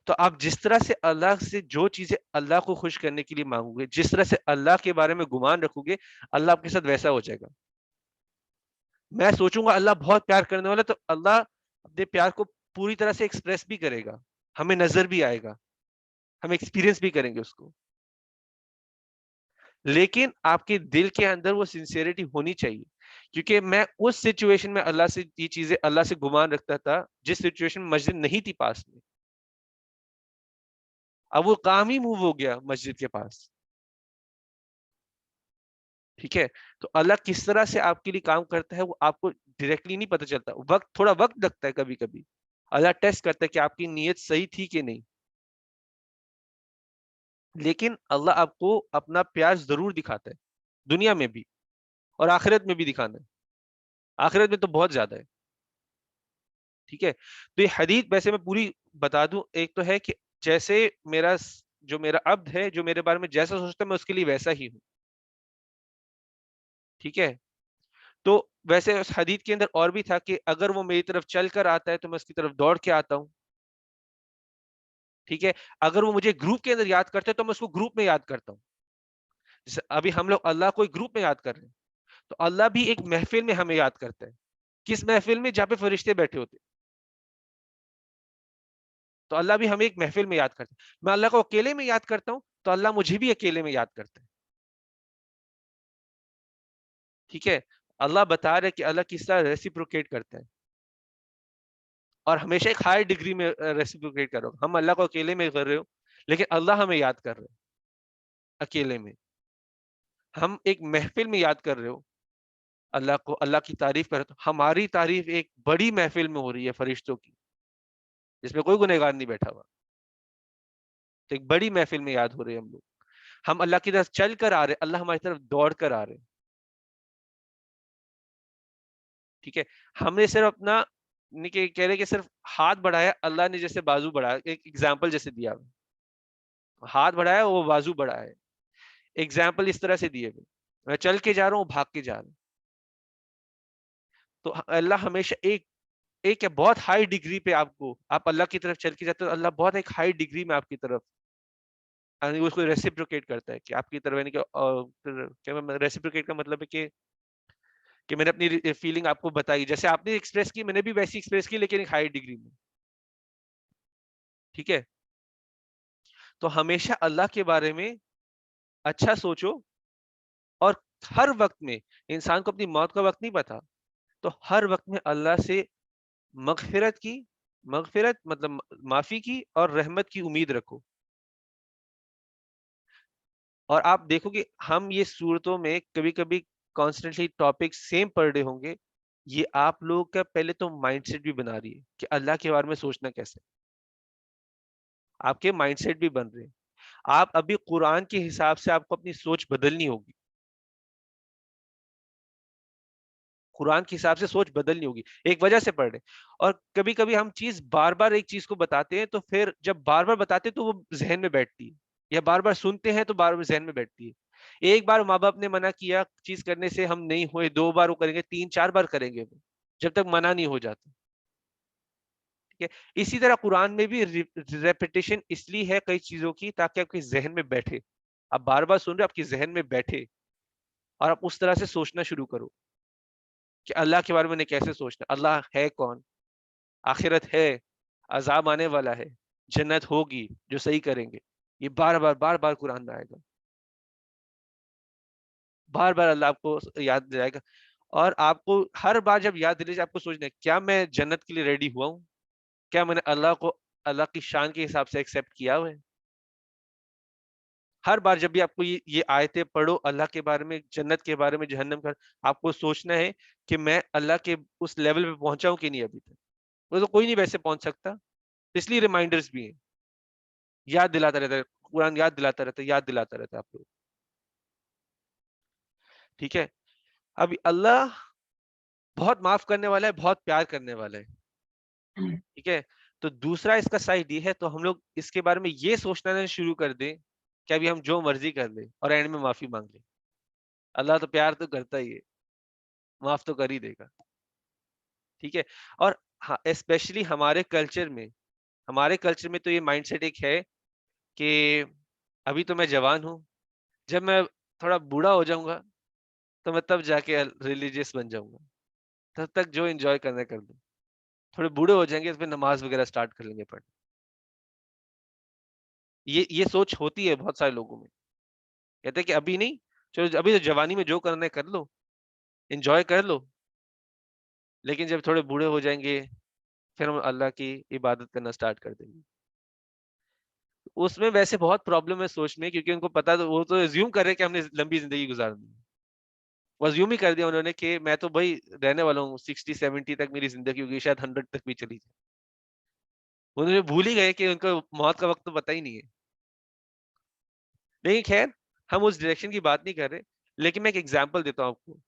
تو آپ جس طرح سے اللہ سے جو چیزیں اللہ کو خوش کرنے کے لیے مانگو گے، جس طرح سے اللہ کے بارے میں گمان رکھو گے، اللہ آپ کے ساتھ ویسا ہو جائے گا. میں سوچوں گا اللہ بہت پیار کرنے والا، تو اللہ اپنے پیار کو پوری طرح سے ایکسپریس بھی کرے گا، ہمیں نظر بھی آئے گا، ہم ایکسپیرینس بھی کریں گے اس کو. لیکن آپ کے دل کے اندر وہ سنسیئرٹی ہونی چاہیے، کیونکہ میں اس سچویشن میں اللہ سے یہ چیزیں اللہ سے گمان رکھتا تھا جس سچویشن میں مسجد نہیں تھی پاس میں. اب وہ کام ہی موو ہو گیا مسجد کے پاس. ٹھیک ہے، تو اللہ کس طرح سے آپ کے لیے کام کرتا ہے وہ آپ کو ڈائریکٹلی نہیں پتہ چلتا، تھوڑا وقت لگتا ہے. کبھی کبھی اللہ ٹیسٹ کرتا ہے کہ آپ کی نیت صحیح تھی کہ نہیں. لیکن اللہ آپ کو اپنا پیار ضرور دکھاتا ہے، دنیا میں بھی اور آخرت میں بھی دکھانا ہے. آخرت میں تو بہت زیادہ ہے. ٹھیک ہے، تو یہ حدیث ویسے میں پوری بتا دوں. ایک تو ہے کہ جیسے جو میرا عبد ہے، جو میرے بارے میں جیسا سوچتا ہے میں اس کے لیے ویسا ہی ہوں. ٹھیک ہے، تو ویسے اس حدیث کے اندر اور بھی تھا کہ اگر وہ میری طرف چل کر آتا ہے تو میں اس کی طرف دوڑ کے آتا ہوں. ٹھیک ہے، اگر وہ مجھے گروپ کے اندر یاد کرتا ہے تو میں اس کو گروپ میں یاد کرتا ہوں. جیسے ابھی ہم لوگ اللہ کو ایک گروپ میں یاد کر رہے ہیں، تو اللہ بھی ایک محفل میں ہمیں یاد کرتا ہے. کس محفل میں؟ جہاں پہ فرشتے بیٹھے ہوتے. تو اللہ بھی ہمیں ایک محفل میں یاد کرتا ہے. میں اللہ کو اکیلے میں یاد کرتا ہوں تو اللہ مجھے بھی اکیلے میں یاد کرتا ہے. ٹھیک ہے، اللہ بتا رہے کہ اللہ کس طرح ریسیپروکیٹ کرتا ہے، اور ہمیشہ ایک ہائی ڈگری میں ریسیپروکیٹ کر رہا ہو. ہم اللہ کو اکیلے میں کر رہے ہو، لیکن اللہ ہمیں یاد کر رہے ہیں اکیلے میں. ہم ایک محفل میں یاد کر رہے ہو اللہ کو، اللہ کی تعریف کر رہے ہو. ہماری تعریف ایک بڑی محفل میں ہو رہی ہے فرشتوں کی، جس میں کوئی گنہگار نہیں بیٹھا ہوا. تو ایک بڑی محفل میں یاد ہو رہے ہیں ہم لوگ. ہم اللہ کی طرف چل کر آ رہے، اللہ ہماری طرف دوڑ کر آ رہے. ٹھیک ہے، ہم نے صرف اپنا کہہ رہے کہ صرف ہاتھ بڑھایا، اللہ نے جیسے بازو بڑھایا. ایک ایگزامپل جیسے دیا، ہاتھ بڑھایا وہ بازو بڑھایا. ایگزامپل اس طرح سے دیے ہوئے، میں چل کے جا رہا ہوں، بھاگ کے جا رہا ہوں. تو اللہ ہمیشہ ایک بہت ہائی ڈگری پہ آپ اللہ کی طرف چل کے جاتے ہو، اللہ بہت ایک ہائی ڈگری میں آپ کی طرف اس کو ریسیپروکیٹ کرتا ہے کہ آپ کی طرف، یعنی کہ ریسیپروکیٹ کا مطلب ہے کہ میں نے اپنی فیلنگ آپ کو بتائی، جیسے آپ نے ایکسپریس کی میں نے بھی ویسی ایکسپریس کی، لیکن ایک ہائی ڈگری میں. ٹھیک ہے، تو ہمیشہ اللہ کے بارے میں اچھا سوچو. اور ہر وقت میں، انسان کو اپنی موت کا وقت نہیں پتا، تو ہر وقت میں اللہ سے مغفرت مطلب معافی کی اور رحمت کی امید رکھو. اور آپ دیکھو کہ ہم یہ صورتوں میں کبھی کبھی کانسٹنٹلی ٹاپک سیم پڑھ رہے ہوں گے. یہ آپ لوگ کا پہلے تو مائنڈ سیٹ بھی بنا رہی ہے کہ اللہ کے بارے میں سوچنا کیسے. آپ کے مائنڈ سیٹ بھی بن رہے ہیں. آپ ابھی قرآن کے حساب سے آپ کو اپنی سوچ بدلنی ہوگی. قرآن کے حساب سے سوچ بدلنی ہوگی، ایک وجہ سے پڑھ رہے. اور کبھی کبھی ہم بار بار ایک چیز کو بتاتے ہیں، تو پھر جب بار بار بتاتے ہیں تو وہ ذہن میں بیٹھتی ہے، یا بار بار سنتے ہیں تو بار بار ذہن میں بیٹھتی ہے. ایک بار ماں باپ نے منع کیا چیز کرنے سے، ہم نہیں ہوئے، 2 بار وہ کریں گے، 3 4 بار کریں گے، وہ جب تک منع نہیں ہو جاتا. ٹھیک ہے، اسی طرح قرآن میں بھی ریپیٹیشن اس لیے ہے کئی چیزوں کی، تاکہ آپ کے ذہن میں بیٹھے. آپ بار بار سن رہے، آپ کے ذہن میں بیٹھے، اور آپ اس طرح سے سوچنا شروع کرو کہ اللہ کے بارے میں نے کیسے سوچنا، اللہ ہے کون، آخرت ہے، عذاب آنے والا ہے، جنت ہوگی جو صحیح کریں گے. یہ بار بار بار بار قرآن میں آئے گا. بار بار اللہ آپ کو یاد دلائے گا، اور آپ کو ہر بار جب یاد دلائے آپ کو سوچنا ہے کیا میں جنت کے لیے ریڈی ہوا ہوں، کیا میں نے اللہ کو اللہ کی شان کے حساب سے ایکسیپٹ کیا ہوا ہے. ہر بار جب بھی آپ کو یہ آیتیں پڑھو اللہ کے بارے میں، جنت کے بارے میں، جہنم کا، آپ کو سوچنا ہے کہ میں اللہ کے اس لیول پہ پہنچا ہوں کہ نہیں ابھی تک. وہ تو کوئی نہیں ویسے پہنچ سکتا، اس لیے ریمائنڈرز بھی ہیں، یاد دلاتا رہتا ہے قرآن، یاد دلاتا رہتا ہے، یاد دلاتا رہتا ہے آپ کو. ٹھیک ہے، ابھی اللہ بہت معاف کرنے والا ہے، بہت پیار کرنے والا ہے. ٹھیک ہے، تو دوسرا اس کا سائڈ یہ ہے، تو ہم لوگ اس کے بارے میں یہ سوچنا شروع کر دیں کہ ابھی ہم جو مرضی کر لیں اور اینڈ میں معافی مانگ لیں. اللہ تو پیار تو کرتا ہی ہے، معاف تو کر ہی دے گا. ٹھیک ہے، اور اسپیشلی ہمارے کلچر میں تو یہ مائنڈ سیٹ ایک ہے کہ ابھی تو میں جوان ہوں، جب میں تھوڑا بوڑھا ہو جاؤں گا تو میں تب جا کے ریلیجیس بن جاؤں گا، تب تک جو انجوائے کرنا کر لوں. تھوڑے بوڑھے ہو جائیں گے تو پھر نماز وغیرہ سٹارٹ کر لیں گے پڑھنا. یہ سوچ ہوتی ہے بہت سارے لوگوں میں، کہتے ہیں کہ ابھی نہیں، چلو ابھی تو جوانی میں جو کرنا ہے کر لو، انجوائے کر لو، لیکن جب تھوڑے بوڑھے ہو جائیں گے پھر ہم اللہ کی عبادت کرنا سٹارٹ کر دیں گے. اس میں ویسے بہت پرابلم ہے سوچ میں، کیونکہ ان کو پتا، تو وہ تو ایزیوم کر رہے کہ ہم نے لمبی زندگی گزارنی ہے. وہ ایزیوم ہی کر دیا انہوں نے کہ میں تو بھائی رہنے والا ہوں 60-70 تک میری زندگی ہوگی، شاید 100 تک بھی چلی جائے. انہوں نے بھول ہی گئے کہ ان کو موت کا وقت تو پتہ ہی نہیں ہے. لیکن خیر، ہم اس ڈائریکشن کی بات نہیں کر رہے، لیکن میں ایک ایگزامپل دیتا ہوں آپ کو.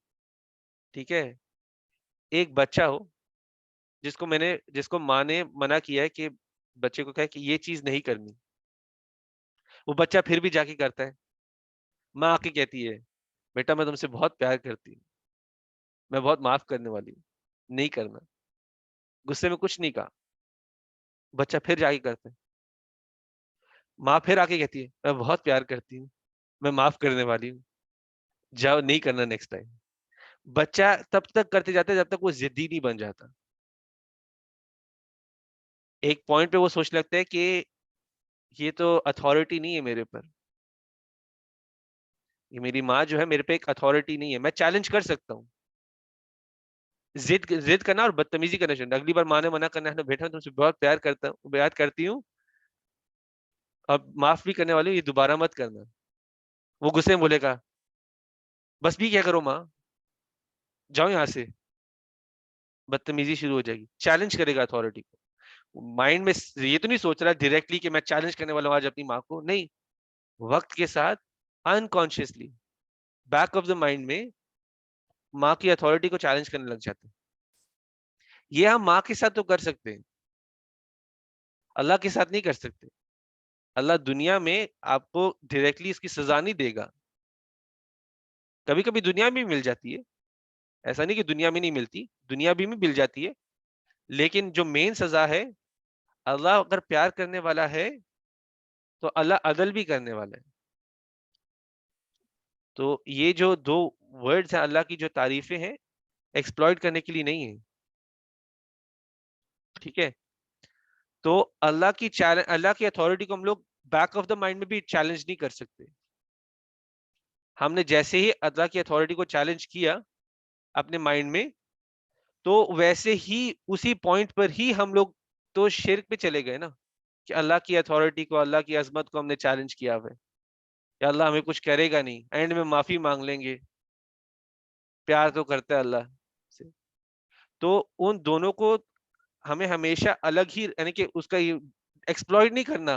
ٹھیک ہے، ایک بچہ ہو جس کو ماں نے منع کیا ہے کہ بچے کو کہا کہ یہ چیز نہیں کرنی، وہ بچہ پھر بھی جا کے کرتا ہے. ماں آ کے کہتی ہے بیٹا میں تم سے بہت پیار کرتی ہوں، میں بہت معاف کرنے والی ہوں، نہیں کرنا. غصے میں کچھ نہیں کہا، بچہ پھر جا کے کرتا ہے. ماں پھر آ کے کہتی ہے میں بہت پیار کرتی ہوں، میں معاف کرنے والی ہوں، جاؤ نہیں کرنا نیکسٹ ٹائم. بچہ تب تک کرتے جاتا ہے جب تک وہ ضدی نہیں بن جاتا. ایک پوائنٹ پہ وہ سوچنے لگتا ہے کہ یہ تو اتھارٹی نہیں ہے میرے پر، یہ میری ماں جو ہے میرے پہ ایک اتھارٹی نہیں ہے، میں چیلنج کر سکتا ہوں. ضد کرنا اور بدتمیزی کرنا چاہیے. اگلی بار ماں نے منع کرنا ہے بیٹا تم سے بہت پیار کرتی ہوں، اب معاف بھی کرنے والی ہوں، یہ دوبارہ مت کرنا. وہ غصے میں بولے گا بس بھی کیا کرو ماں، جاؤ یہاں سے. بدتمیزی شروع ہو جائے گی، چیلنج کرے گا اتھارٹی کو. مائنڈ میں یہ تو نہیں سوچ رہا ڈائریکٹلی کہ میں چیلنج کرنے والا ہوں آج اپنی ماں کو، نہیں، وقت کے ساتھ unconsciously back of the mind میں ماں کی اتھارٹی کو چیلنج کرنے لگ جاتے ہیں. یہ ہم ماں کے ساتھ تو کر سکتے ہیں، اللہ کے ساتھ نہیں کر سکتے. اللہ دنیا میں آپ کو ڈائریکٹلی اس کی سزا نہیں دے گا، کبھی کبھی دنیا میں بھی مل جاتی ہے، ایسا نہیں کہ دنیا میں نہیں ملتی، دنیا بھی میں مل جاتی ہے. لیکن جو مین سزا ہے، اللہ اگر پیار کرنے والا ہے تو اللہ عدل بھی کرنے والا ہے. تو یہ جو دو ورڈز ہیں اللہ کی جو تعریفیں ہیں، ایکسپلائٹ کرنے کے لیے نہیں ہے. ٹھیک ہے، تو اللہ کی اتھارٹی کو ہم لوگ بیک آف دا مائنڈ میں بھی چیلنج نہیں کر سکتے. ہم نے جیسے ہی اللہ کی اتھارٹی کو چیلنج کیا اپنے مائنڈ میں، تو ویسے ہی اسی پوائنٹ پر ہی ہم لوگ تو شرک پہ چلے گئے نا، کہ اللہ کی اتھارٹی کو، اللہ کی عظمت کو ہم نے چیلنج کیا ہوا ہے کہ اللہ ہمیں کچھ کرے گا نہیں، اینڈ میں معافی مانگ لیں گے، پیار تو کرتا ہے اللہ سے. تو ان دونوں کو ہمیں ہمیشہ الگ ہی، یعنی کہ اس کا ایکسپلوئٹ نہیں کرنا.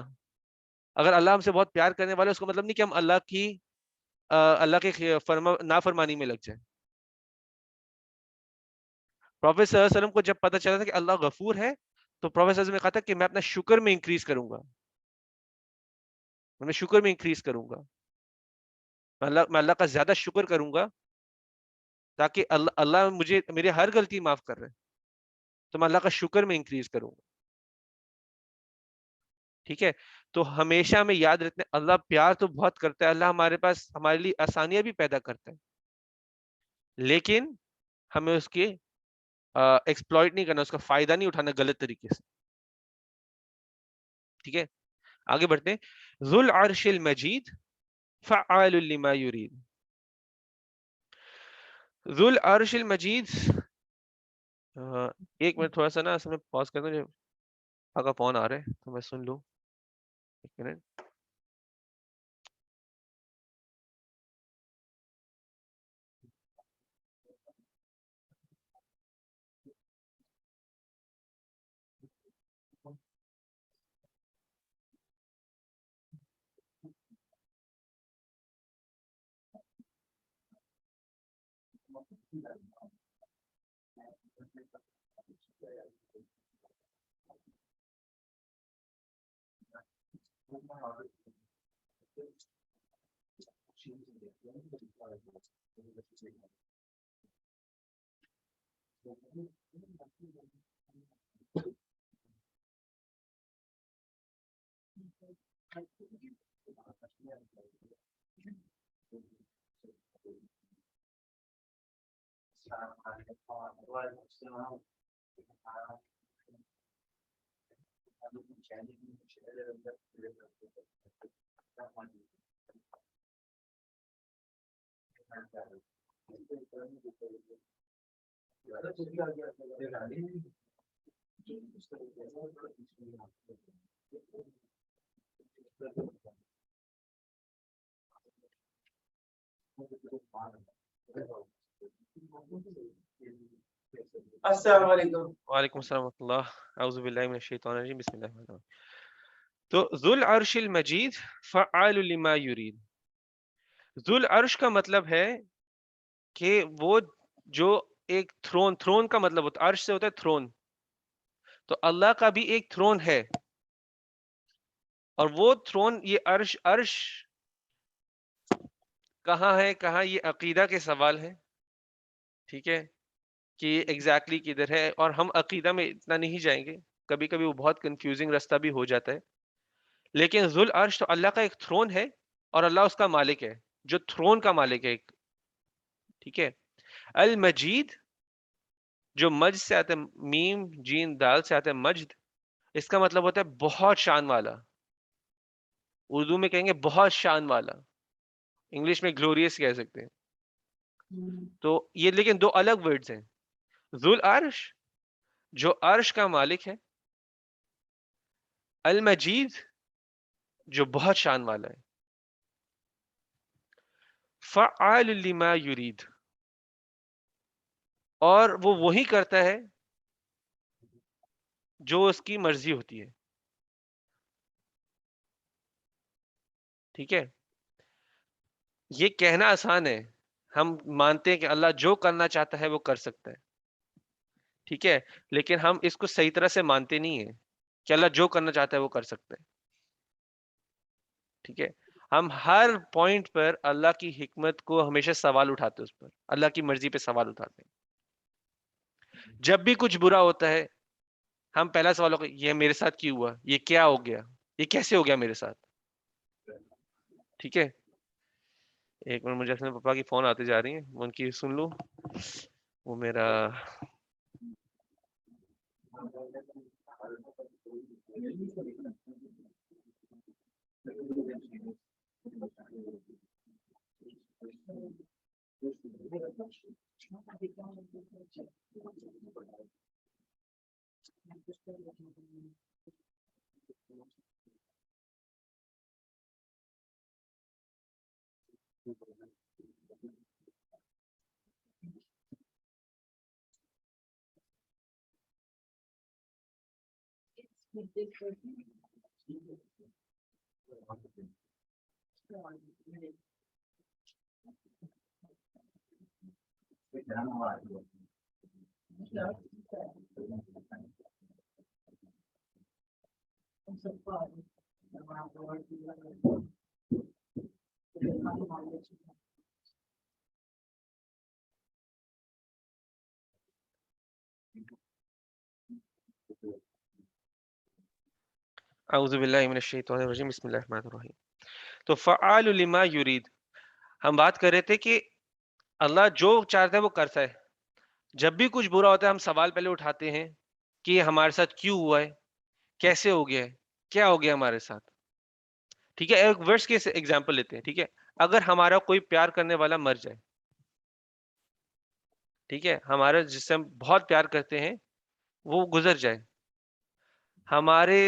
اگر اللہ ہم سے بہت پیار کرنے والا ہے، اس کا مطلب نہیں کہ ہم اللہ کے نافرمانی میں لگ جائیں. پروفیٹ صلی اللہ علیہ وسلم کو جب پتا چلا تھا کہ اللہ غفور ہے، تو پروفیٹ صلی اللہ علیہ وسلم نے کہا تھا کہ میں اپنا شکر میں انکریز کروں گا، میں شکر میں انکریز کروں گا، میں اللہ کا زیادہ شکر کروں گا، تاکہ اللہ مجھے میرے ہر غلطی معاف کر رہے، تو میں اللہ کا شکر میں انکریز کروں گا. ٹھیک ہے، تو ہمیشہ ہمیں یاد رکھنا ہے اللہ پیار تو بہت کرتا ہے، اللہ ہمارے لیے آسانیاں بھی پیدا کرتا ہے، لیکن ہمیں اس کے ایکسپلوئٹ نہیں کرنا، اس کا فائدہ نہیں اٹھانا غلط طریقے سے. ٹھیک ہے، آگے بڑھتے ہیں. ذو العرش المجید فعال لما یرید. ذو العرش المجید. ایک منٹ تھوڑا سا نا اس میں پاز کر دوں, اگر فون آ رہا ہے تو میں سن لوں. ایک منٹ. السلام علیکم. وعلیکم السلام ورحمۃ اللہ. اعوذ باللہ من الشیطان الرجیم. بسم اللہ الرحمن الرحیم. تو ذو العرش المجید فعال لما یرید. ذو العرش کا مطلب ہے کہ وہ جو ایک تھرون کا مطلب ہوتا ہے, عرش سے ہوتا ہے تھرون, تو اللہ کا بھی ایک تھرون ہے, اور وہ تھرون, یہ عرش کہاں ہے, کہاں, یہ عقیدہ کے سوال ہے. ٹھیک ہے, کہ یہ ایگزیکٹلی کدھر ہے, اور ہم عقیدہ میں اتنا نہیں جائیں گے, کبھی کبھی وہ بہت کنفیوزنگ راستہ بھی ہو جاتا ہے. لیکن ذو العرش تو اللہ کا ایک تھرون ہے, اور اللہ اس کا مالک ہے, جو تھرون کا مالک ہے ایک. ٹھیک ہے. المجید جو مجد سے آتا ہے, میم جین دال سے آتا ہے مجد, اس کا مطلب ہوتا ہے بہت شان والا. اردو میں کہیں گے بہت شان والا, انگلش میں گلوریس کہہ سکتے ہیں. تو یہ لیکن دو الگ ورڈز ہیں. ذو العرش جو عرش کا مالک ہے, المجید جو بہت شان والا ہے. فعال لما یرید, اور وہ وہی کرتا ہے جو اس کی مرضی ہوتی ہے. ٹھیک ہے. یہ کہنا آسان ہے, ہم مانتے ہیں کہ اللہ جو کرنا چاہتا ہے وہ کر سکتا ہے. ٹھیک ہے, لیکن ہم اس کو صحیح طرح سے مانتے نہیں ہیں کہ اللہ جو کرنا چاہتا ہے وہ کر سکتا ہے. ٹھیک ہے. ہم ہر پوائنٹ پر اللہ کی حکمت کو ہمیشہ سوال اٹھاتے ہیں, اس پر اللہ کی مرضی پہ سوال اٹھاتے ہیں. جب بھی کچھ برا ہوتا ہے, ہم پہلا سوال ہوگا یہ میرے ساتھ کیوں ہوا, یہ کیا ہو گیا, یہ کیسے ہو گیا میرے ساتھ. ٹھیک ہے. ایک منٹ, مجھے اپنے پاپا کی فون آتے جا رہی ہیں, میں ان کی سن لوں. وہ میرا اعوذ باللہ من الشیطان الرجیم. بسم اللہ الرحمن الرحیم. تو فعال لما یرید, ہم بات کر رہے تھے کہ اللہ جو چاہتا ہے وہ کرتا ہے. جب بھی کچھ برا ہوتا ہے ہم سوال پہلے اٹھاتے ہیں کہ یہ ہمارے ساتھ کیوں ہوا ہے, کیسے ہو گیا ہے, کیا ہو گیا ہمارے ساتھ. ٹھیک ہے. ایک ورس کے ایگزامپل لیتے ہیں. ٹھیک ہے. اگر ہمارا کوئی پیار کرنے والا مر جائے, ٹھیک ہے، ہمارا جس سے ہم بہت پیار کرتے ہیں وہ گزر جائے ہمارے،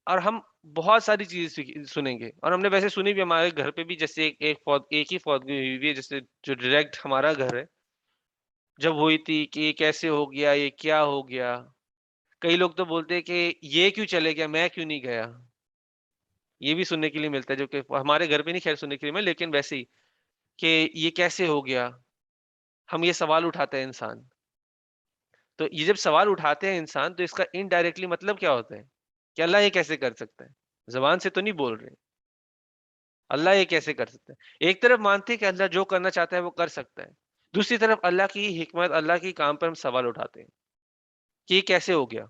اور ہم بہت ساری چیزیں سنیں گے، اور ہم نے ویسے سنی بھی ہمارے گھر پہ بھی، جیسے ایک ہی فوت ہوئی ہے، جیسے جو ڈائریکٹ ہمارا گھر ہے جب ہوئی تھی کہ یہ کیسے ہو گیا، یہ کیا ہو گیا. کئی لوگ تو بولتے ہیں کہ یہ کیوں چلے گیا، میں کیوں نہیں گیا. یہ بھی سننے کے لیے ملتا ہے، جو کہ ہمارے گھر پہ نہیں خیر سننے کے لیے ملتا، لیکن ویسے ہی کہ یہ کیسے ہو گیا. ہم یہ سوال اٹھاتے ہیں انسان. تو یہ جب سوال اٹھاتے ہیں انسان تو اس کا انڈائریکٹلی مطلب کیا ہوتا ہے کہ اللہ یہ کیسے کر سکتا ہے. زبان سے تو نہیں بول رہے اللہ یہ کیسے کر سکتا ہے. ایک طرف مانتے ہیں کہ اللہ جو کرنا چاہتا ہے وہ کر سکتا ہے، دوسری طرف اللہ کی حکمت، اللہ کی کام پر ہم سوال اٹھاتے ہیں کہ یہ کیسے ہو گیا.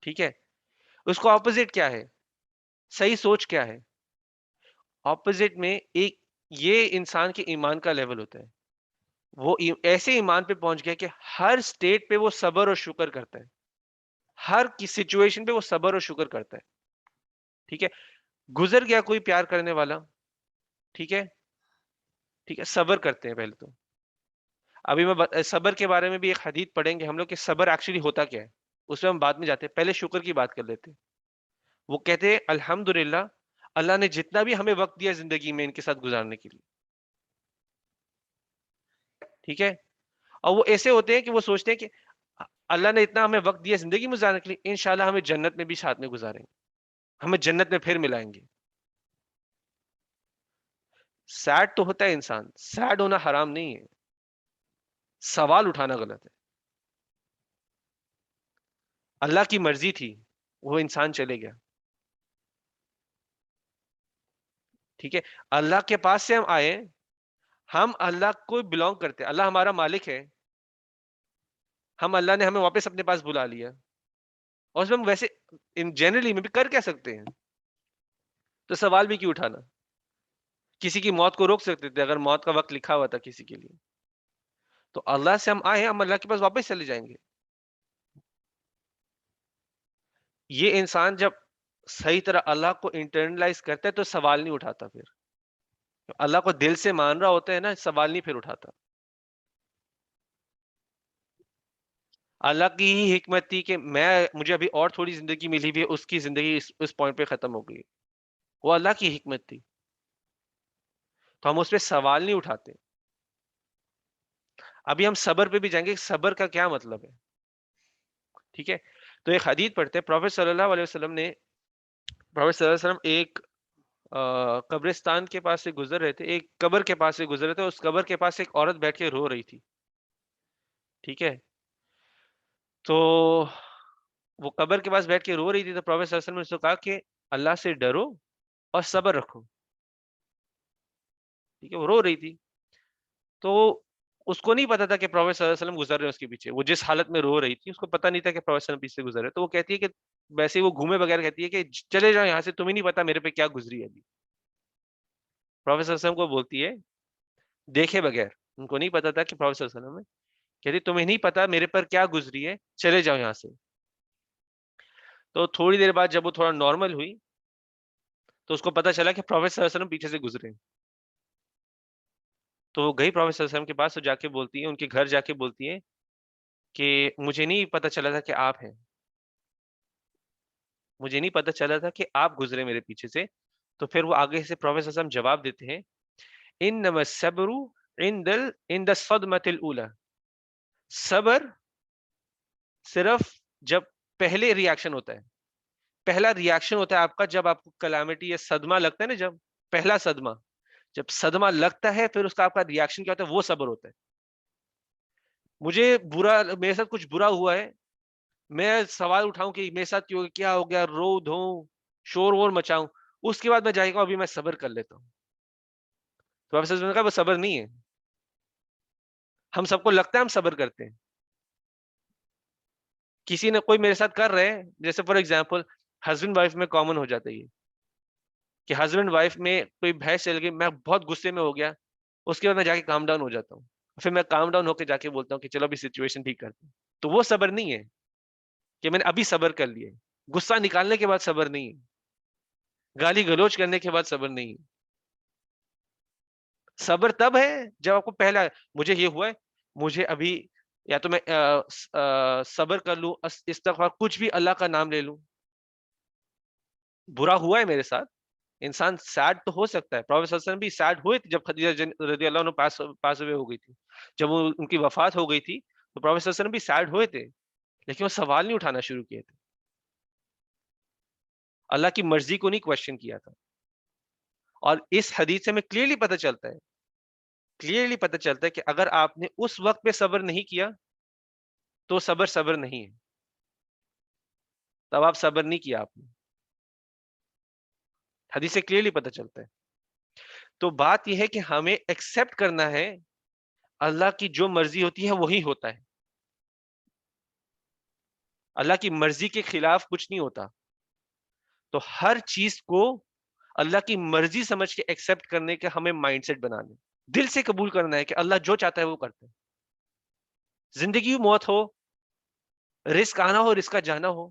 ٹھیک ہے، اس کو اپوزٹ کیا ہے، صحیح سوچ کیا ہے. اپوزٹ میں ایک یہ انسان کے ایمان کا لیول ہوتا ہے، وہ ایسے ایمان پہ پہنچ گیا کہ ہر سٹیٹ پہ وہ صبر اور شکر کرتا ہے، ہر کی سچویشن پہ وہ صبر اور شکر کرتا ہے. ٹھیک ہے، گزر گیا کوئی پیار کرنے والا، ٹھیک ہے، ٹھیک ہے، صبر کرتے ہیں پہلے تو. ابھی میں صبر کے بارے میں بھی ایک حدیث پڑھیں گے ہم لوگ کہ صبر ایکچولی ہوتا کیا ہے، اس میں ہم بعد میں جاتے ہیں، پہلے شکر کی بات کر لیتے ہیں. وہ کہتے ہیں الحمدللہ اللہ نے جتنا بھی ہمیں وقت دیا زندگی میں ان کے ساتھ گزارنے کے لیے. ٹھیک ہے، اور وہ ایسے ہوتے ہیں کہ وہ سوچتے ہیں کہ اللہ نے اتنا ہمیں وقت دیا زندگی میں گزارنے کے لیے، انشاءاللہ ہمیں جنت میں بھی ساتھ میں گزاریں گے، ہمیں جنت میں پھر ملائیں گے. سیڈ تو ہوتا ہے انسان، سیڈ ہونا حرام نہیں ہے، سوال اٹھانا غلط ہے. اللہ کی مرضی تھی وہ انسان چلے گیا. ٹھیک ہے، اللہ کے پاس سے ہم آئے، ہم اللہ کو بلونگ کرتے ہیں، اللہ ہمارا مالک ہے، ہم اللہ نے ہمیں واپس اپنے پاس بلا لیا، اور اس میں ہم ویسے ان جنرلی میں بھی کر کیا سکتے ہیں. تو سوال بھی کیوں اٹھانا. کسی کی موت کو روک سکتے تھے اگر موت کا وقت لکھا ہوا تھا کسی کے لیے. تو اللہ سے ہم آئے، ہم اللہ کے پاس واپس چلے جائیں گے. یہ انسان جب صحیح طرح اللہ کو انٹرنلائز کرتا ہے تو سوال نہیں اٹھاتا. پھر اللہ کو دل سے مان رہا ہوتا ہے نا، سوال نہیں پھر اٹھاتا. اللہ کی ہی حکمت تھی کہ مجھے ابھی اور تھوڑی زندگی ملی ہوئی ہے، اس کی زندگی اس پوائنٹ پہ ختم ہو گئی. وہ اللہ کی حکمت تھی، تو ہم اس پہ سوال نہیں اٹھاتے. ابھی ہم صبر پہ بھی جائیں گے، صبر کا کیا مطلب ہے. ٹھیک ہے، تو ایک حدیث پڑھتے ہیں، پروفیٹ صلی اللہ علیہ وسلم ایک قبرستان کے پاس سے گزر رہے تھے، ایک قبر کے پاس سے گزر رہے تھے، اس قبر کے پاس ایک عورت بیٹھ کے رو رہی تھی. ٹھیک ہے، تو وہ قبر کے پاس بیٹھ کے رو رہی تھی، تو پروفیٹ صلی اللہ علیہ وسلم نے اس کو کہا کہ اللہ سے ڈرو اور صبر رکھو. ٹھیک ہے، وہ رو رہی تھی، تو اس کو نہیں پتا تھا کہ پروفیٹ صلی اللہ علیہ وسلم گزر رہے ہیں اس کے پیچھے. وہ جس حالت میں رو رہی تھی اس کو پتا نہیں تھا کہ پروفیٹ صلی اللہ علیہ وسلم پیچھے سے گزر رہے. تو وہ کہتی ہے کہ ویسے ہی وہ گھومے بغیر کہتی ہے کہ چلے جاؤ یہاں سے، تمہیں نہیں پتا میرے پہ کیا گزری ہے ابھی. پروفیٹ صلی اللہ علیہ وسلم کو بولتی ہے دیکھے بغیر، ان کو نہیں پتا تھا کہ پروفیٹ صلی اللہ علیہ وسلم کہتی تمہیں نہیں پتا میرے پر کیا گزری ہے، چلے جاؤ یہاں سے. تو تھوڑی دیر بعد جب وہ تھوڑا نارمل ہوئی تو اس کو پتا چلا کہ پروفیٹ صلی اللہ علیہ وسلم پیچھے سے گزرے. تو وہ گئی پروفیٹ صلی اللہ علیہ وسلم کے پاس، تو جا کے بولتی ہے، ان کے گھر جا کے بولتی ہے کہ مجھے نہیں پتا چلا تھا کہ آپ ہیں، مجھے نہیں پتا چلا تھا کہ آپ گزرے میرے پیچھے سے. تو پھر وہ آگے سے پروفیٹ صلی اللہ علیہ وسلم جواب دیتے ہیں انما الصبر عند الصدمة الاولى. صبر صرف جب پہلے ریاکشن ہوتا ہے، پہلا ریاکشن ہوتا ہے آپ کا جب آپ کو کلامٹی یا صدمہ لگتا ہے نا، جب پہلا صدمہ، جب صدمہ لگتا ہے پھر اس کا آپ کا ریاکشن کیا ہوتا ہے، وہ صبر ہوتا ہے. مجھے میرے ساتھ کچھ برا ہوا ہے، میں سوال اٹھاؤں کہ میرے ساتھ کیا ہو گیا، رو دھوں شور وور مچاؤں، اس کے بعد میں جائے گا ابھی میں صبر کر لیتا ہوں. تو آپ سے کہا وہ صبر نہیں ہے. ہم سب کو لگتا ہے ہم صبر کرتے ہیں، کسی نے کوئی میرے ساتھ کر رہے ہیں، جیسے فار ایگزامپل ہسبینڈ وائف میں کامن ہو جاتا ہے یہ کہ ہسبینڈ وائف میں کوئی بحث چل گئی، میں بہت غصے میں ہو گیا، اس کے بعد میں جا کے کام ڈاؤن ہو جاتا ہوں، پھر میں کام ڈاؤن ہو کے جا کے بولتا ہوں کہ چلو ابھی سچویشن ٹھیک کرتے ہیں. تو وہ صبر نہیں ہے کہ میں نے ابھی صبر کر لیا. غصہ نکالنے کے بعد صبر نہیں ہے، گالی گلوچ کرنے کے بعد صبر نہیں ہے. صبر تب ہے جب آپ کو پہلا مجھے یہ ہوا ہے، مجھے ابھی یا تو میں صبر کر لوں، استغفار، کچھ بھی اللہ کا نام لے لوں. برا ہوا ہے میرے ساتھ، انسان سیڈ تو ہو سکتا ہے. پروفیٹ صلی اللہ علیہ وسلم بھی سیڈ ہوئے تھے جب خدیجہ رضی اللہ عنہ پاس اوے ہو گئی تھی. جب وہ ان کی وفات ہو گئی تھی تو پروفیٹ صلی اللہ علیہ وسلم بھی سیڈ ہوئے تھے، لیکن وہ سوال نہیں اٹھانا شروع کیے تھے، اللہ کی مرضی کو نہیں کوشچن کیا تھا. اور اس حدیث سے ہمیں کلیئرلی پتہ چلتا ہے کہ اگر آپ نے اس وقت پہ صبر نہیں کیا تو صبر نہیں ہے، تب آپ صبر نہیں کیا آپ نے. حدیث سے کلیئرلی پتہ چلتا ہے. تو بات یہ ہے کہ ہمیں ایکسپٹ کرنا ہے اللہ کی جو مرضی ہوتی ہے وہی ہوتا ہے. اللہ کی مرضی کے خلاف کچھ نہیں ہوتا. تو ہر چیز کو اللہ کی مرضی سمجھ کے ایکسپٹ کرنے کا ہمیں مائنڈ سیٹ بنانا ہے، دل سے قبول کرنا ہے کہ اللہ جو چاہتا ہے وہ کرتا ہے. زندگی موت ہو، رزق آنا ہو، رزق کا جانا ہو،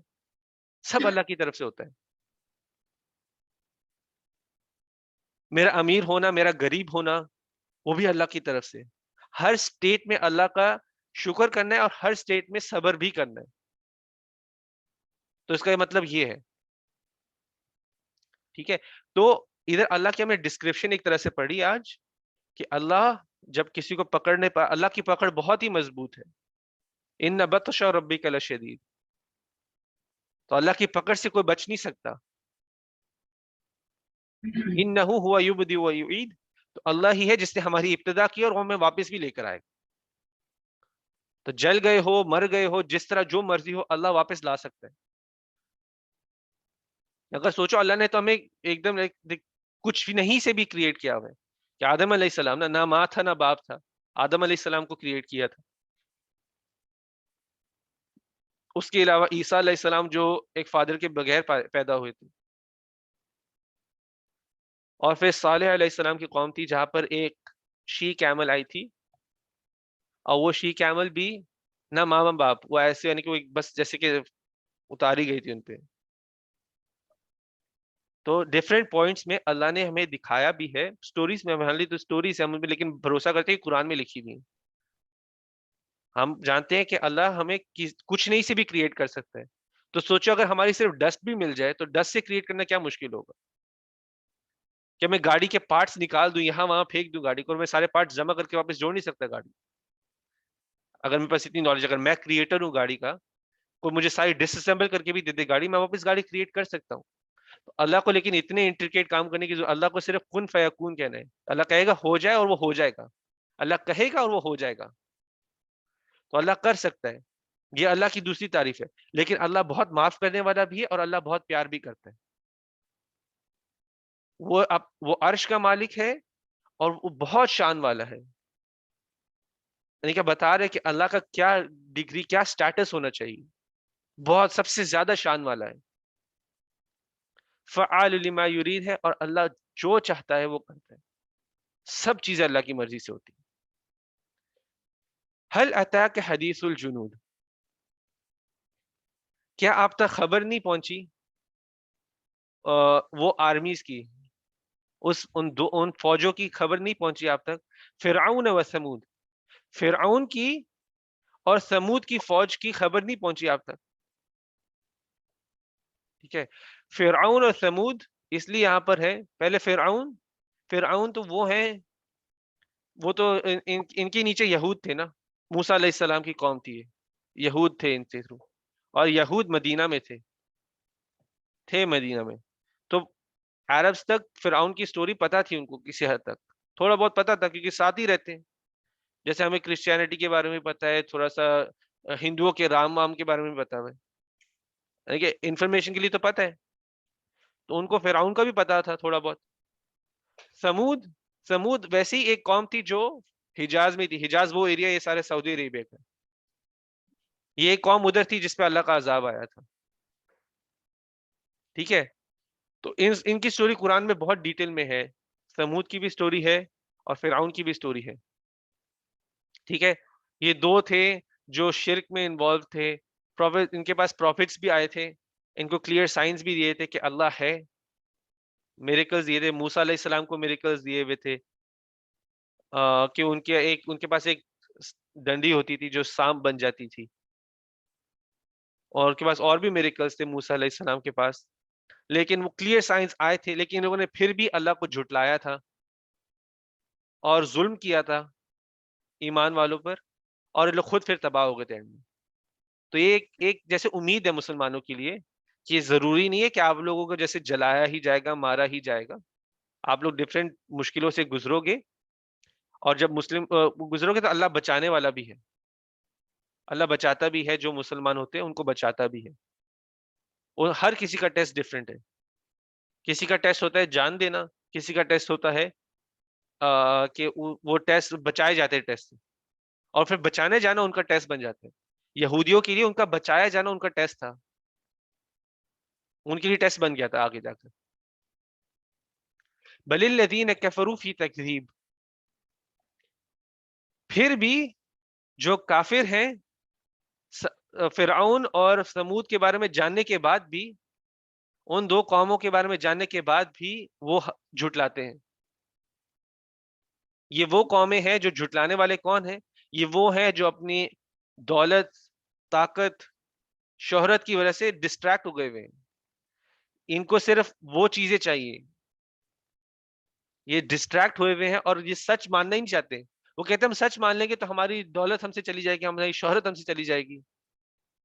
سب اللہ کی طرف سے ہوتا ہے. میرا امیر ہونا، میرا غریب ہونا، وہ بھی اللہ کی طرف سے. ہر سٹیٹ میں اللہ کا شکر کرنا ہے اور ہر سٹیٹ میں صبر بھی کرنا ہے. تو اس کا مطلب یہ ہے، ٹھیک ہے. تو ادھر اللہ کی ہمیں ڈسکرپشن ایک طرح سے پڑھی آج کہ اللہ جب کسی کو پکڑنے پر، اللہ کی پکڑ بہت ہی مضبوط ہے. ان بطش ربک لشدید، تو اللہ کی پکڑ سے کوئی بچ نہیں سکتا. انہ ہوا یبدی و یعید، تو اللہ ہی ہے جس نے ہماری ابتدا کی اور وہ ہمیں واپس بھی لے کر آئے. تو جل گئے ہو، مر گئے ہو، جس طرح جو مرضی ہو اللہ واپس لا سکتا ہے. اگر سوچو اللہ نے تو ہمیں ایک دم کچھ بھی نہیں سے بھی کریٹ کیا ہوا ہے کہ آدم علیہ السلام نہ ماں تھا نہ باپ تھا، آدم علیہ السلام کو کریٹ کیا تھا. اس کے علاوہ عیسیٰ علیہ السلام جو ایک فادر کے بغیر پیدا ہوئے تھے. اور پھر صالح علیہ السلام کی قوم تھی جہاں پر ایک شی کیمل آئی تھی، اور وہ شی کیمل بھی نہ ماں باپ، وہ ایسے یعنی کہ وہ بس جیسے کہ اتاری گئی تھی ان پہ. تو ڈفرینٹ پوائنٹس میں اللہ نے ہمیں دکھایا بھی ہے. سٹوریز میں ہماری تو سٹوریز ہیں لیکن بھروسہ کرتے ہیں کہ قرآن میں لکھی ہوئی ہیں. ہم جانتے ہیں کہ اللہ ہمیں کچھ نہیں سے بھی کریٹ کر سکتا ہے. تو سوچو اگر ہماری صرف ڈسٹ بھی مل جائے تو ڈسٹ سے کریٹ کرنا کیا مشکل ہوگا. کہ میں گاڑی کے پارٹس نکال دوں، یہاں وہاں پھینک دوں گاڑی کو، اور میں سارے پارٹس جمع کر کے واپس جوڑ نہیں سکتا گاڑی. اگر میرے پاس اتنی نالج، اگر میں کریٹر ہوں گاڑی کا، کوئی مجھے ساری ڈس اسمبل کر کے بھی دے دے گاڑی، میں واپس گاڑی کریٹ کر سکتا ہوں. تو اللہ کو لیکن اتنے انٹریکیٹ کام کرنے کی اللہ کو صرف کن فیکون کہنا ہے. اللہ کہے گا ہو جائے اور وہ ہو جائے گا، اللہ کہے گا اور وہ ہو جائے گا. تو اللہ کر سکتا ہے، یہ اللہ کی دوسری تعریف ہے. لیکن اللہ بہت معاف کرنے والا بھی ہے اور اللہ بہت پیار بھی کرتا ہے. وہ عرش کا مالک ہے اور وہ بہت شان والا ہے. یعنی کہ بتا رہے کہ اللہ کا کیا ڈگری، کیا سٹیٹس ہونا چاہیے، بہت سب سے زیادہ شان والا ہے. فعال لما یرید ہے، اور اللہ جو چاہتا ہے وہ کرتا ہے. سب چیزیں اللہ کی مرضی سے ہوتی ہیں. هل اتاک حدیث الجنود، کیا آپ تک خبر نہیں پہنچی وہ آرمیز کی، ان فوجوں کی خبر نہیں پہنچی آپ تک. فرعون و ثمود، فرعون کی اور ثمود کی فوج کی خبر نہیں پہنچی آپ تک. ٹھیک ہے. فرعون اور ثمود اس لیے یہاں پر ہے. پہلے فرعون تو وہ ہیں، وہ تو ان کے نیچے یہود تھے نا. موسیٰ علیہ السلام کی قوم تھی، یہود تھے ان کے تھرو، اور یہود مدینہ میں تھے مدینہ میں. تو عربز تک فرعون کی سٹوری پتہ تھی ان کو، کسی حد تک تھوڑا بہت پتہ تھا کیونکہ ساتھ ہی رہتے ہیں. جیسے ہمیں کرسچینٹی کے بارے میں پتہ ہے، تھوڑا سا ہندوؤں کے رام وام کے بارے میں پتہ ہے، یعنی کہ انفارمیشن کے لیے تو پتہ ہے. تو ان کو فرعون کا بھی پتا تھا تھوڑا بہت. سمود ویسی ایک قوم تھی جو حجاز میں تھی. حجاز وہ ایریا، یہ سارے سعودی عربیہ کا. یہ ایک قوم ادھر تھی جس پہ اللہ کا عذاب آیا تھا. ٹھیک ہے. تو ان کی سٹوری قرآن میں بہت ڈیٹیل میں ہے. سمود کی بھی سٹوری ہے اور فرعون کی بھی سٹوری ہے. ٹھیک ہے. یہ دو تھے جو شرک میں انوالو تھے. ان کے پاس پروفٹس بھی آئے تھے، ان کو کلیئر سائنس بھی دیے تھے کہ اللہ ہے. میریکلز دیے تھے، موسیٰ علیہ السلام کو میریکلز دیے ہوئے تھے کہ ان کے پاس ایک ڈنڈی ہوتی تھی جو سانپ بن جاتی تھی، اور کے پاس اور بھی میریکلز تھے موسیٰ علیہ السلام کے پاس، لیکن وہ کلیئر سائنس آئے تھے، لیکن لوگوں نے پھر بھی اللہ کو جھٹلایا تھا اور ظلم کیا تھا ایمان والوں پر، اور یہ لوگ خود پھر تباہ ہو گئے تھے. تو یہ ایک جیسے امید ہے مسلمانوں کے لیے کہ ضروری نہیں ہے کہ آپ لوگوں کو جیسے جلایا ہی جائے گا، مارا ہی جائے گا. آپ لوگ ڈفرینٹ مشکلوں سے گزرو گے، اور جب گزرو گے تو اللہ بچانے والا بھی ہے، اللہ بچاتا بھی ہے، جو مسلمان ہوتے ہیں ان کو بچاتا بھی ہے. اور ہر کسی کا ٹیسٹ ڈفرینٹ ہے. کسی کا ٹیسٹ ہوتا ہے جان دینا، کسی کا ٹیسٹ ہوتا ہے کہ وہ ٹیسٹ بچائے جاتے ہیں ٹیسٹ سے، اور پھر بچانے جانا ان کا ٹیسٹ بن جاتا ہے. یہودیوں کے لیے ان کا بچایا جانا ان کا ٹیسٹ تھا، ان کے لیے ٹیسٹ بن گیا تھا آگے جا کر. بل الذین کفروا فی تکذیب، پھر بھی جو کافر ہیں فرعون اور ثمود کے بارے میں جاننے کے بعد بھی، ان دو قوموں کے بارے میں جاننے کے بعد بھی وہ جھٹلاتے ہیں. یہ وہ قومیں ہیں جو جھٹلانے والے کون ہیں؟ یہ وہ ہیں جو اپنی دولت، طاقت، شہرت کی وجہ سے ڈسٹریکٹ ہو گئے ہوئے ہیں. ان کو صرف وہ چیزیں چاہیے، یہ ڈسٹریکٹ ہوئے ہوئے ہیں اور یہ سچ ماننا ہی نہیں چاہتے. وہ کہتے ہیں ہم سچ مان لیں گے تو ہماری دولت ہم سے چلی جائے گی، ہماری شہرت ہم سے چلی جائے گی.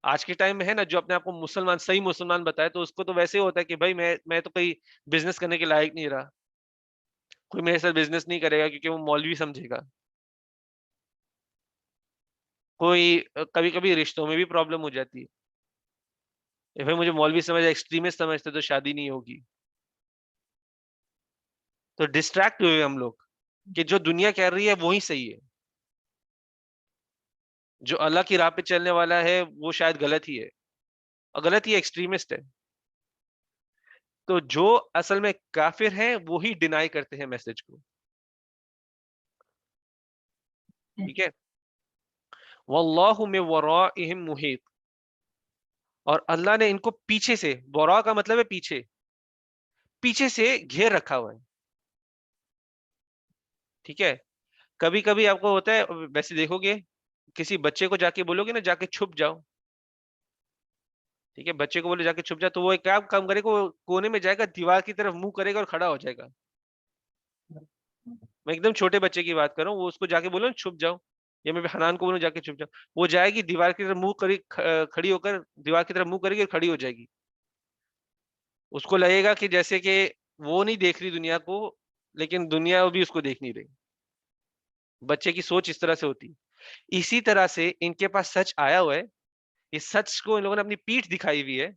آج کے ٹائم میں ہے نا، جو اپنے آپ کو مسلمان، صحیح مسلمان بتائے تو اس کو تو ویسے ہی ہوتا ہے کہ بھائی میں تو کوئی بزنس کرنے کے لائق نہیں رہا، کوئی میرے ساتھ بزنس نہیں کرے گا کیونکہ وہ مولوی سمجھے گا. کوئی کبھی کبھی رشتوں میں بھی پرابلم ہو جاتی ہے، پھر مجھے مولوی سمجھا، ایکسٹریمسٹ سمجھتے تو شادی نہیں ہوگی. تو ڈسٹریکٹ ہوئے ہم لوگ کہ جو دنیا کہہ رہی ہے وہی صحیح ہے، جو اللہ کی راہ پہ چلنے والا ہے وہ شاید غلط ہی ہے، اور غلط ہی ایکسٹریمسٹ ہے. تو جو اصل میں کافر ہیں وہی ڈینائی کرتے ہیں میسج کو. ٹھیک ہے. واللہ من ورائہم محیط، اور اللہ نے ان کو پیچھے سے، ورا کا مطلب ہے پیچھے، پیچھے سے گھیر رکھا ہوا ہے. ٹھیک ہے. کبھی کبھی آپ کو ہوتا ہے، ویسے دیکھو گے کسی بچے کو جا کے بولو گے نا جا کے چھپ جاؤ، ٹھیک ہے، بچے کو بولے جا کے چھپ جاؤ، تو وہ کیا کام کرے گا، وہ کونے میں جائے گا، دیوار کی طرف منہ کرے گا اور کھڑا ہو جائے گا. میں ایک دم چھوٹے بچے کی بات کر رہا ہوں، وہ اس کو جا کے بولو نا چھپ جاؤ، یا میں حنان کو بولوں جا کے چھپ جاؤ، وہ جائے گی دیوار کی طرف منہ کری، کھڑی ہو کر دیوار کی طرف منہ کرے گی اور کھڑی ہو جائے گی. اس کو لگے گا کہ جیسے کہ وہ نہیں دیکھ رہی دنیا کو، لیکن دنیا بھی اس کو دیکھ نہیں رہی. بچے کی سوچ اس طرح سے ہوتی. اسی طرح سے ان کے پاس سچ آیا ہوا ہے، اس سچ کو ان لوگوں نے اپنی پیٹھ دکھائی ہوئی ہے،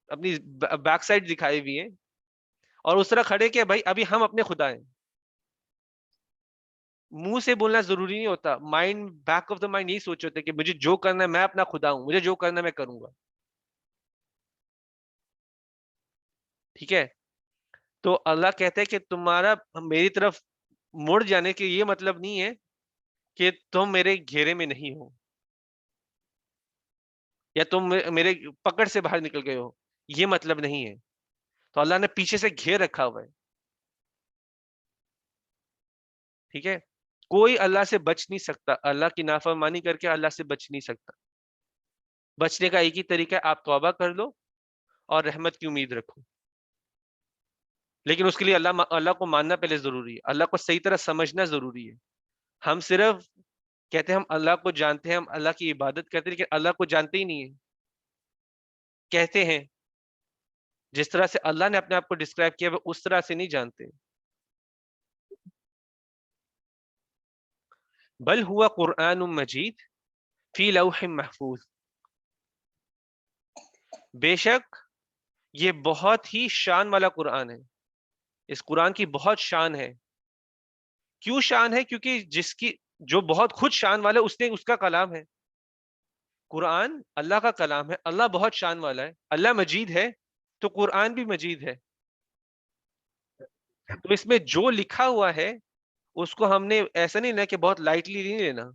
اپنی بیک سائڈ دکھائی ہوئی ہے، اور اس طرح کھڑے کہ بھائی ابھی ہم اپنے خدا ہیں. منہ سے بولنا ضروری نہیں ہوتا، mind, back of the mind یہی سوچ ہوتا ہے کہ مجھے جو کرنا ہے، میں اپنا خدا ہوں، مجھے جو کرنا ہے میں کروں گا. ٹھیک ہے. تو اللہ کہتا ہے کہ تمہارا میری طرف مڑ جانے کے یہ مطلب نہیں ہے کہ تم میرے گھیرے میں نہیں ہو، یا تم میرے پکڑ سے باہر نکل گئے ہو، یہ مطلب نہیں ہے. تو اللہ نے پیچھے سے گھیر رکھا ہوا ہے. ٹھیک ہے. کوئی اللہ سے بچ نہیں سکتا، اللہ کی نافرمانی کر کے اللہ سے بچ نہیں سکتا. بچنے کا ایک ہی طریقہ ہے، آپ توبہ کر لو اور رحمت کی امید رکھو. لیکن اس کے لیے اللہ کو ماننا پہلے ضروری ہے، اللہ کو صحیح طرح سمجھنا ضروری ہے. ہم صرف کہتے ہیں ہم اللہ کو جانتے ہیں، ہم اللہ کی عبادت کرتے ہیں، لیکن اللہ کو جانتے ہی نہیں ہیں. کہتے ہیں جس طرح سے اللہ نے اپنے آپ کو ڈسکرائب کیا وہ اس طرح سے نہیں جانتے. بل ہوا قرآن مجید فی لوح محفوظ، بے شک یہ بہت ہی شان والا قرآن ہے. اس قرآن کی بہت شان ہے. کیوں شان ہے؟ کیونکہ جس کی جو بہت خود شان والا ہے اس کا کلام ہے. قرآن اللہ کا کلام ہے، اللہ بہت شان والا ہے، اللہ مجید ہے تو قرآن بھی مجید ہے. تو اس میں جو لکھا ہوا ہے اس کو ہم نے ایسا نہیں لینا کہ بہت لائٹلی نہیں لینا.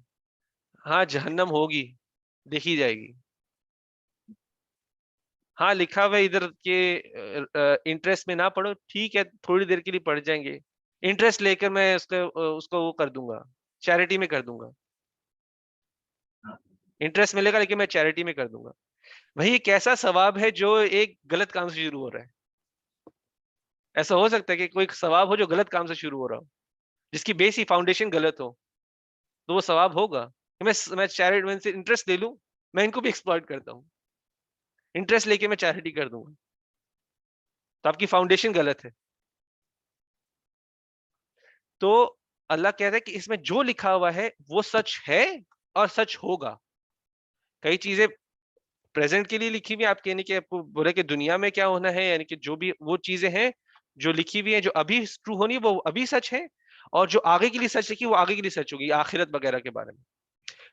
ہاں جہنم ہوگی، دیکھی جائے گی. ہاں لکھا ہوا ادھر کے انٹرسٹ میں نہ پڑھو، ٹھیک ہے تھوڑی دیر کے لیے پڑھ جائیں گے، انٹرسٹ لے کر میں اس کو وہ کر دوں گا. چیریٹی میں کر دوں گا, انٹرسٹ ملے گا لیکن میں چیریٹی میں کر دوں گا. بھائی یہ کیسا ثواب ہے جو ایک غلط کام سے شروع ہو رہا ہے؟ ایسا ہو سکتا ہے کہ کوئی ثواب ہو جو غلط کام سے شروع ہو رہا ہو, جس کی بیس ہی فاؤنڈیشن غلط ہو, تو وہ ثواب ہوگا؟ میں چیریٹی سے انٹرسٹ لے لوں, میں ان کو بھی ایکسپلائٹ کرتا ہوں, انٹرسٹ لے کے میں چیریٹی کر دوں گا, تو آپ کی فاؤنڈیشن غلط ہے. تو اللہ کہتا ہے کہ اس میں جو لکھا ہوا ہے وہ سچ ہے اور سچ ہوگا. کئی چیزیں پریزنٹ کے لیے لکھی ہوئی, آپ کہنے کہ بولے کہ دنیا میں کیا ہونا ہے, یعنی کہ جو بھی وہ چیزیں ہیں جو لکھی ہوئی ہیں جو ابھی ٹرو ہونی وہ ابھی سچ ہے, اور جو آگے کے لیے سچ لکھی وہ آگے کے لیے سچ ہوگی, آخرت وغیرہ کے بارے میں.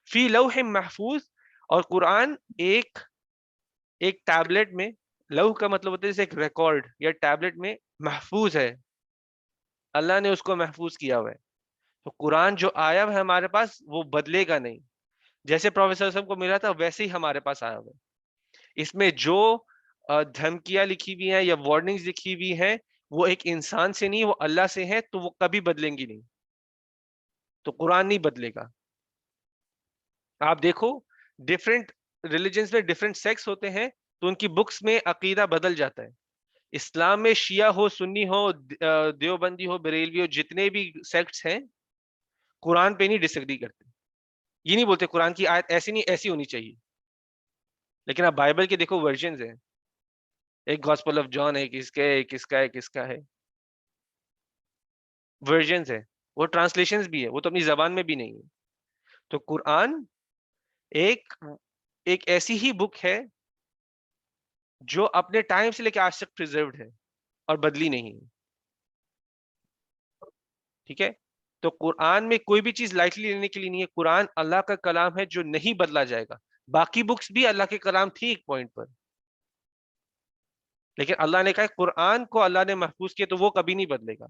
فی لوح محفوظ, اور قرآن ایک ٹیبلٹ میں, لوح کا مطلب ہوتا ہے جیسے ایک ریکارڈ یا ٹیبلٹ میں محفوظ ہے, اللہ نے اس کو محفوظ کیا ہوا ہے. تو قرآن جو آیا ہے ہمارے پاس وہ بدلے گا نہیں, جیسے پروفیسر صلی اللہ علیہ وسلم کو ملا تھا ویسے ہی ہمارے پاس آیا ہوا ہے. اس میں جو دھمکیاں لکھی ہوئی ہیں یا وارننگز لکھی ہوئی ہیں وہ ایک انسان سے نہیں, وہ اللہ سے ہیں, تو وہ کبھی بدلیں گی نہیں. تو قرآن نہیں بدلے گا. آپ دیکھو ڈفرینٹ ریلیجنز میں ڈفرینٹ سیکس ہوتے ہیں, تو ان کی بکس میں عقیدہ بدل جاتا ہے. اسلام میں شیعہ ہو, سنی ہو, دیوبندی ہو, بریلوی ہو, جتنے بھی سیکٹس ہیں قرآن پہ نہیں ڈس ایگری کرتے. یہ نہیں بولتے قرآن کی آیت ایسی نہیں ایسی ہونی چاہیے, لیکن آپ بائبل کے دیکھو ورژنز ہیں, ایک گاسپل آف جان ہے, کس کا ہے, کس کا ہے, کس کا ہے, ورژنز ہے, وہ ٹرانسلیشنز بھی ہے, وہ تو اپنی زبان میں بھی نہیں ہے. تو قرآن ایک ایسی ہی بک ہے جو اپنے ٹائم سے لے کے آج تک پریزروڈ ہے اور بدلی نہیں ہے. ٹھیک ہے, تو قرآن میں کوئی بھی چیز لائٹلی لینے کے لیے نہیں ہے. قرآن اللہ کا کلام ہے جو نہیں بدلا جائے گا. باقی بکس بھی اللہ کے کلام تھی ایک پوائنٹ پر, لیکن اللہ نے کہا قرآن کو اللہ نے محفوظ کیا تو وہ کبھی نہیں بدلے گا.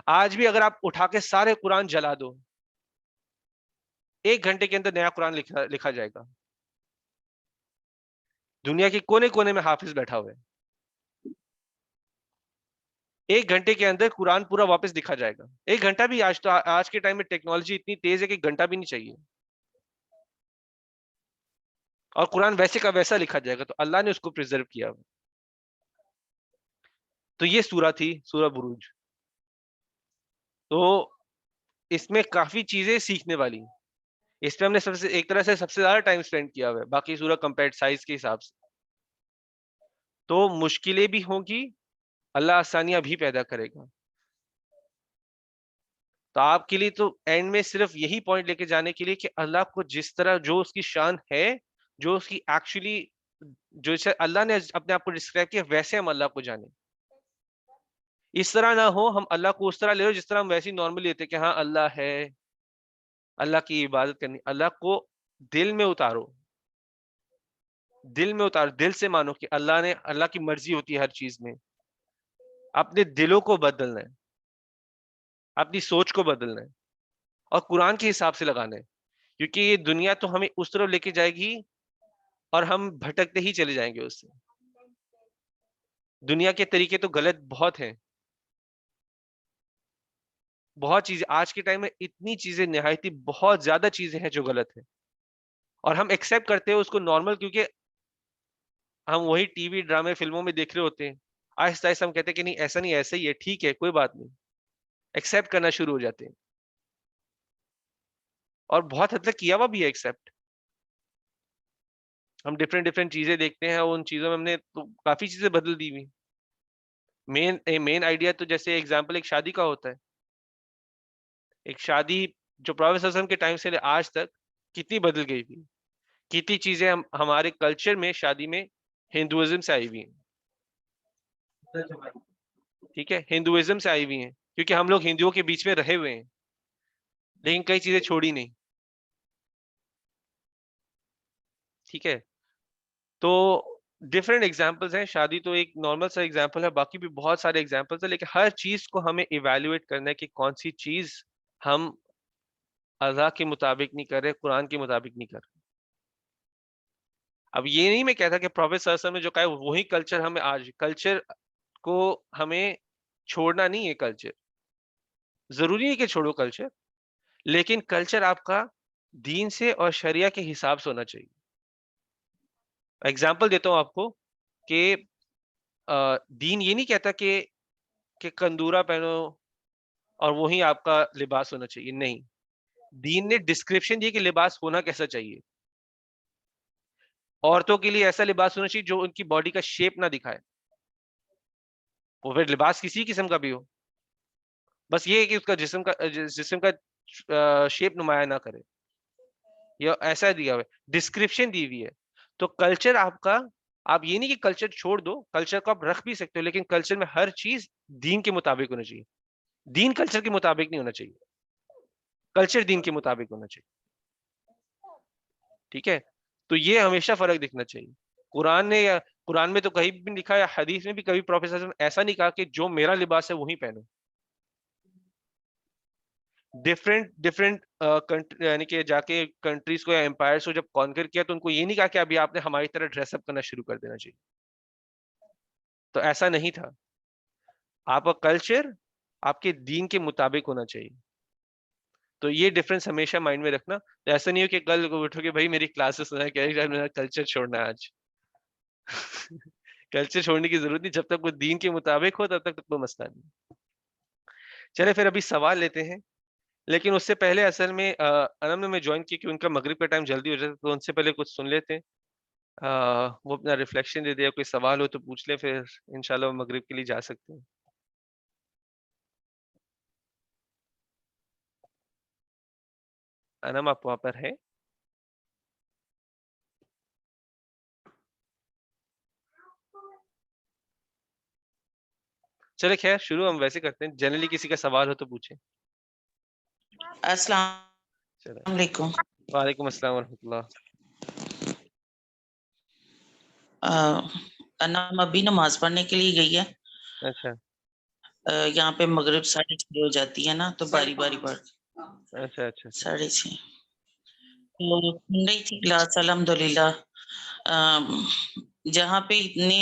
آج بھی اگر آپ اٹھا کے سارے قرآن جلا دو, 1 گھنٹے کے اندر نیا قرآن لکھا جائے گا. دنیا کے کونے کونے میں حافظ بیٹھا ہوا ہے, 1 گھنٹے کے اندر قرآن پورا واپس دکھا جائے گا. 1 گھنٹہ بھی, آج کے ٹائم میں ٹیکنالوجی اتنی تیز ہے کہ 1 گھنٹہ بھی نہیں چاہیے, اور قرآن ویسے کا ویسا لکھا جائے گا. تو اللہ نے اس کو پریزرو کیا. تو یہ سورہ تھی, سورہ بروج. تو اس میں کافی چیزیں سیکھنے والی, اس پہ ہم نے ایک طرح سے سب سے زیادہ ٹائم سپینڈ کیا ہوا ہے باقی سورہ کمپیئرڈ سائز کے حساب سے. تو مشکلیں بھی ہوں گی, اللہ آسانیاں بھی پیدا کرے گا. تو آپ کے لیے تو اینڈ میں صرف یہی پوائنٹ لے کے جانے کے لیے کہ اللہ کو جس طرح جو اس کی شان ہے, جو اس کی ایکچولی جو اللہ نے اپنے آپ کو ڈسکرائب کیا ویسے ہم اللہ کو جانیں. اس طرح نہ ہو ہم اللہ کو اس طرح لے لو جس طرح ہم ویسے نارملی لیتے کہ ہاں اللہ ہے, اللہ کی عبادت کرنی. اللہ کو دل میں اتارو, دل میں اتارو, دل سے مانو کہ اللہ کی مرضی ہوتی ہے ہر چیز میں. اپنے دلوں کو بدلنا ہے, اپنی سوچ کو بدلنا ہے, اور قرآن کے حساب سے لگانا ہے. کیونکہ یہ دنیا تو ہمیں اس طرف لے کے جائے گی اور ہم بھٹکتے ہی چلے جائیں گے اس سے. دنیا کے طریقے تو غلط بہت ہیں, بہت چیزیں آج کے ٹائم میں اتنی چیزیں نہایتی بہت زیادہ چیزیں ہیں جو غلط ہیں, اور ہم ایکسیپٹ کرتے ہیں اس کو نارمل, کیونکہ ہم وہی ٹی وی ڈرامے فلموں میں دیکھ رہے ہوتے ہیں. آہستہ آہستہ ہم کہتے ہیں کہ نہیں ایسا نہیں, ایسا ہی ہے, ٹھیک ہے کوئی بات نہیں, ایکسیپٹ کرنا شروع ہو جاتے ہیں. اور بہت حد تک کیا ہوا بھی ہے ایکسیپٹ. ہم ڈفرینٹ چیزیں دیکھتے ہیں, ان چیزوں میں ہم نے تو کافی چیزیں بدل دی ہوئی. مین آئیڈیا تو جیسے ایگزامپل ایک شادی کا ہوتا ہے. ایک شادی جو پروفیسر صلی اللہ علیہ وسلم کے ٹائم سے آج تک کتنی بدل گئی تھی, کتنی چیزیں ہمارے کلچر میں شادی میں ہندوازم سے آئی ہوئی ہیں. ٹھیک ہے, ہندوازم سے آئی ہوئی ہیں کیونکہ ہم لوگ ہندوؤں کے بیچ میں رہے ہوئے ہیں, لیکن کئی چیزیں چھوڑی نہیں. ٹھیک ہے, تو ڈفرینٹ ایگزامپلس ہیں. شادی تو ایک نارمل سا ایگزامپل ہے, باقی بھی بہت سارے ایگزامپلس ہیں, لیکن ہر چیز کو ہمیں ایویلویٹ کرنا ہے کہ کون سی چیز ہم اللہ کے مطابق نہیں کر رہے, قرآن کے مطابق نہیں کر رہے. اب یہ نہیں میں کہتا کہ پروفیٹ صلی اللہ علیہ وسلم نے جو کہا ہے وہی کلچر ہمیں آج, کلچر کو ہمیں چھوڑنا نہیں ہے. کلچر ضروری ہے کہ چھوڑو کلچر, لیکن کلچر آپ کا دین سے اور شریعہ کے حساب سے ہونا چاہیے. ایگزامپل دیتا ہوں آپ کو کہ دین یہ نہیں کہتا کہ کندورا پہنو اور وہی آپ کا لباس ہونا چاہیے. نہیں, دین نے ڈسکرپشن دی کہ لباس ہونا کیسا چاہیے. عورتوں کے لیے ایسا لباس ہونا چاہیے جو ان کی باڈی کا شیپ نہ دکھائے, وہ پھر لباس کسی قسم کا بھی ہو, بس یہ ہے کہ اس کا جسم کا شیپ نمایاں نہ کرے. یہ ایسا دیا ہوا ہے, ڈسکرپشن دی ہوئی ہے. تو کلچر آپ کا, آپ یہ نہیں کہ کلچر چھوڑ دو, کلچر کو آپ رکھ بھی سکتے ہو, لیکن کلچر میں ہر چیز دین کے مطابق ہونا چاہیے. دین کلچر کے مطابق نہیں ہونا چاہیے, کلچر دین کے مطابق ہونا چاہیے. ٹھیک ہے, تو یہ ہمیشہ فرق دکھنا چاہیے. قرآن میں تو کہیں بھی لکھا ہے, حدیث میں بھی کبھی پروفیسر صلی اللہ علیہ وسلم ایسا نہیں کہا کہ جو میرا لباس ہے وہی پہنو. ڈفرینٹ یعنی کہ جا کے کنٹریز کو یا امپائرس کو جب کانکر کیا تو ان کو یہ نہیں کہا کہ ابھی آپ نے ہماری طرح ڈریس اپ کرنا شروع کر دینا چاہیے. تو ایسا نہیں تھا. آپ کا کلچر آپ کے دین کے مطابق ہونا چاہیے. تو یہ ڈفرنس ہمیشہ مائنڈ میں رکھنا. ایسا نہیں ہو کہ کل کو اٹھو کہ بھائی میری کلاسز سنا ہے, میرا کلچر چھوڑنا ہے آج. کلچر چھوڑنے کی ضرورت نہیں, جب تک وہ دین کے مطابق ہو تب تک کوئی مسئلہ نہیں. چلے پھر ابھی سوال لیتے ہیں, لیکن اس سے پہلے اصل میں انم نے میں جوائن کی کہ ان کا مغرب کا ٹائم جلدی ہو جاتا ہے, تو ان سے پہلے کچھ سن لیتے ہیں. وہ اپنا ریفلیکشن دے دیا, کوئی سوال ہو تو پوچھ لیں, پھر انشاءاللہ وہ مغرب کے لیے جا سکتے ہیں. انم آپ وہاں پر ہیں؟ چلے خیر شروع ہم ویسے کرتے ہیں, جنرلی کسی کا سوال ہو تو پوچھیں. السلام علیکم. وعلیکم السلام ورحمۃ اللہ. انام ابھی نماز پڑھنے کے لیے گئی ہے. اچھا یہاں پہ مغرب 6:30 ہو جاتی ہے نا, تو باری باری پڑھ اچھا اچھا 6:30 تو سن رہی تھی کلاس. الحمدللہ جہاں پہ اتنے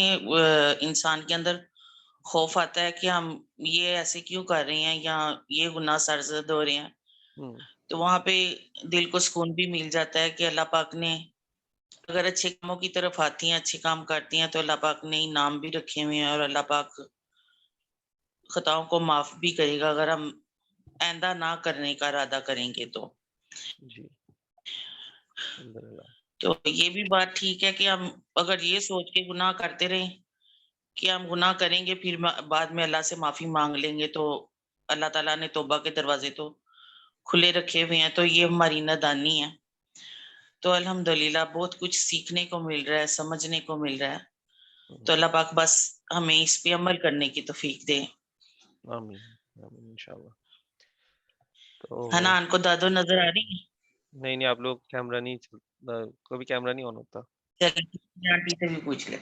انسان کے اندر خوف آتا ہے کہ ہم یہ ایسے کیوں کر رہے ہیں یا یہ گناہ سرزد ہو رہے ہیں, تو وہاں پہ دل کو سکون بھی مل جاتا ہے کہ اللہ پاک نے اگر اچھے کاموں کی طرف آتی ہیں, اچھے کام کرتی ہیں, تو اللہ پاک نے انعام بھی رکھے ہوئے ہیں, اور اللہ پاک خطاؤں کو معاف بھی کرے گا اگر ہم آئندہ نہ کرنے کا ارادہ کریں گے تو. جی الحمدللہ. تو یہ بھی بات ٹھیک ہے کہ ہم اگر یہ سوچ کے گناہ کرتے رہیں کہ ہم گناہ کریں گے پھر بعد میں اللہ سے معافی مانگ لیں گے, تو اللہ تعالیٰ نے توبہ کے دروازے تو کھلے رکھے ہوئے ہیں, تو یہ ہماری نادانی ہے. تو الحمدللہ بہت کچھ سیکھنے کو مل رہا ہے, سمجھنے کو مل رہا ہے. تو اللہ پاک بس ہمیں اس پہ عمل کرنے کی توفیق دے. آمین آمین انشاءاللہ. تو حنان کو دادو نظر آ رہی ہے؟ نہیں آپ لوگ کیمرہ نہیں, کوئی کیمرہ نہیں آن ہوتا. چلیے آنٹی سے بھی پوچھ لیں.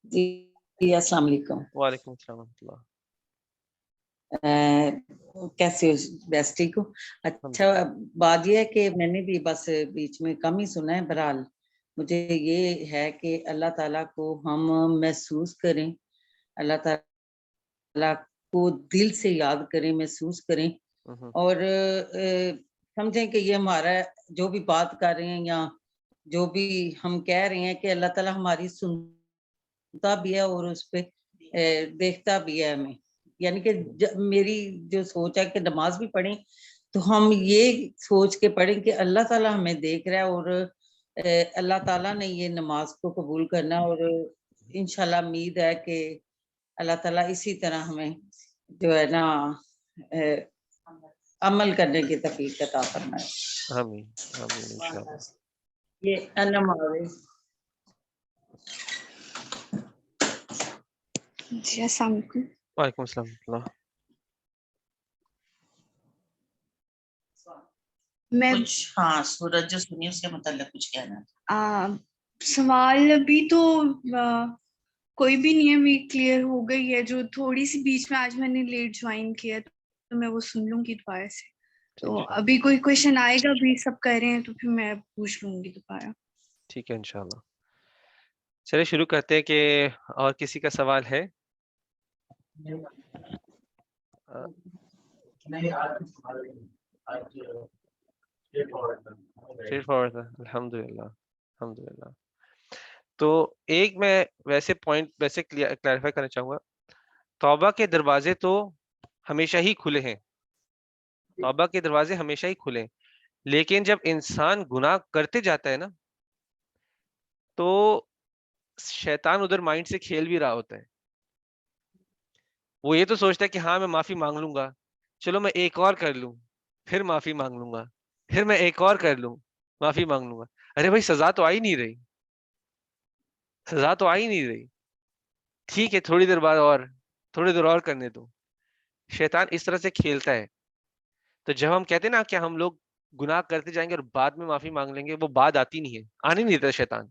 جی السلام علیکم. وعلیکم السلام ورحمۃ اللہ. کیسے ہو؟ بس ٹھیک ہوں. اچھا بات یہ ہے کہ میں نے بھی بس بیچ میں کم ہی سنا ہے. بہرحال مجھے یہ ہے کہ اللہ تعالیٰ کو ہم محسوس کریں, اللہ تعالیٰ کو دل سے یاد کریں, محسوس کریں, اور سمجھیں کہ یہ ہمارا جو بھی بات کر رہے ہیں یا جو بھی ہم کہہ رہے ہیں کہ اللہ تعالیٰ ہماری سنتا بھی ہے اور اس پہ دیکھتا بھی ہے ہمیں. یعنی کہ میری جو سوچ ہے کہ نماز بھی پڑھیں تو ہم یہ سوچ کے پڑھیں کہ اللہ تعالیٰ ہمیں دیکھ رہا ہے, اور اللہ تعالیٰ نے یہ نماز کو قبول کرنا, اور انشاءاللہ امید ہے کہ اللہ تعالیٰ اسی طرح ہمیں جو ہے نا عمل کرنے کی توفیق عطا فرمائے. آمین آمین انشاءاللہ. یہ انم آوے. جی السلام علیکم. وعلیکم السلام ورحمۃ اللہ. میں ہاں سورج جو سنی اس کے متعلق کچھ کہنا. سوال ابھی تو کوئی بھی نہیں ہے, میری کلیئر ہو گئی ہے. جو تھوڑی سی بیچ میں آج میں نے لیٹ جوائن کیا تو میں وہ سن لوں گی دوبارہ سے. تو ابھی کوئی کویشچن آئے گا, ابھی سب کہہ رہے ہیں تو پھر میں پوچھ لوں گی دوبارہ. ٹھیک ہے انشاءاللہ. چلیے شروع کرتے ہیں کہ اور کسی کا سوال ہے؟ نہیں آج اسٹریٹ فارورڈ تھا. الحمدللہ الحمدللہ. تو ایک میں ویسے پوائنٹ ویسے کلیریفائی کرنا چاہوں گا, توبہ کے دروازے تو ہمیشہ ہی کھلے ہیں, توبہ کے دروازے ہمیشہ ہی کھلے ہیں, لیکن جب انسان گناہ کرتے جاتا ہے نا تو شیطان ادھر مائنڈ سے کھیل بھی رہا ہوتا ہے. وہ یہ تو سوچتا ہے کہ ہاں میں معافی مانگ لوں گا, چلو میں ایک اور کر لوں, پھر معافی مانگ لوں گا, پھر میں ایک اور کر لوں, معافی مانگ لوں گا. ارے بھائی سزا تو آ ہی نہیں رہی, سزا تو آ ہی نہیں رہی, ٹھیک ہے تھوڑی دیر بعد اور تھوڑی دیر اور کرنے دو. شیطان اس طرح سے کھیلتا ہے. تو جب ہم کہتے ہیں نا کہ ہم لوگ گناہ کرتے جائیں گے اور بعد میں معافی مانگ لیں گے, وہ بات آتی نہیں ہے, آنے نہیں دیتا شیطان,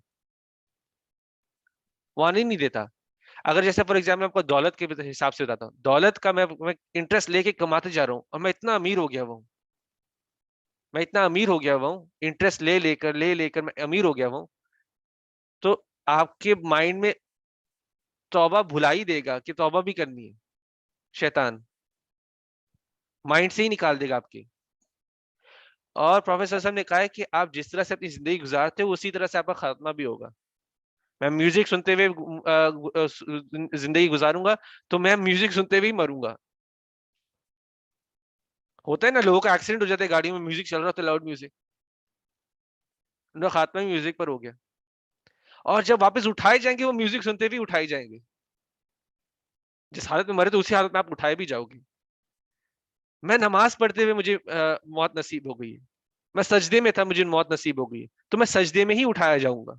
وہ آنے نہیں دیتا. اگر جیسے فار ایگزامپل آپ کو دولت کے حساب سے بتاتا ہوں, دولت کا میں انٹرسٹ لے کے کماتے جا رہا ہوں اور میں اتنا امیر ہو گیا ہوں, میں اتنا امیر ہو گیا ہوں, انٹرسٹ لے لے کر میں امیر ہو گیا ہوں, تو آپ کے مائنڈ میں توبہ بھلا ہی دے گا کہ توبہ بھی کرنی ہے. شیطان مائنڈ سے ہی نکال دے گا آپ کے. اور پروفیسر صلی اللہ علیہ وسلم نے کہا ہے کہ آپ جس طرح سے اپنی زندگی گزارتے ہو اسی طرح سے آپ کا خاتمہ بھی ہوگا. میں میوزک سنتے ہوئے زندگی گزاروں گا تو میں میوزک سنتے ہوئے ہی مروں گا. ہوتا ہے نا لوگوں کا ایکسیڈنٹ ہو جاتا ہے گاڑی میں, میوزک چل رہا ہوتا ہے, لاؤڈ میوزک, ان کا خاتمہ بھی میوزک پر ہو گیا. اور جب واپس اٹھائے جائیں گے وہ میوزک سنتے ہوئے اٹھائے جائیں گے. جس حالت میں مرے تو اسی حالت میں آپ اٹھائے بھی جاؤ گے. میں نماز پڑھتے ہوئے مجھے موت نصیب ہو گئی ہے, میں سجدے میں تھا مجھے موت نصیب ہو گئی ہے, تو میں سجدے میں ہی اٹھایا جاؤں گا.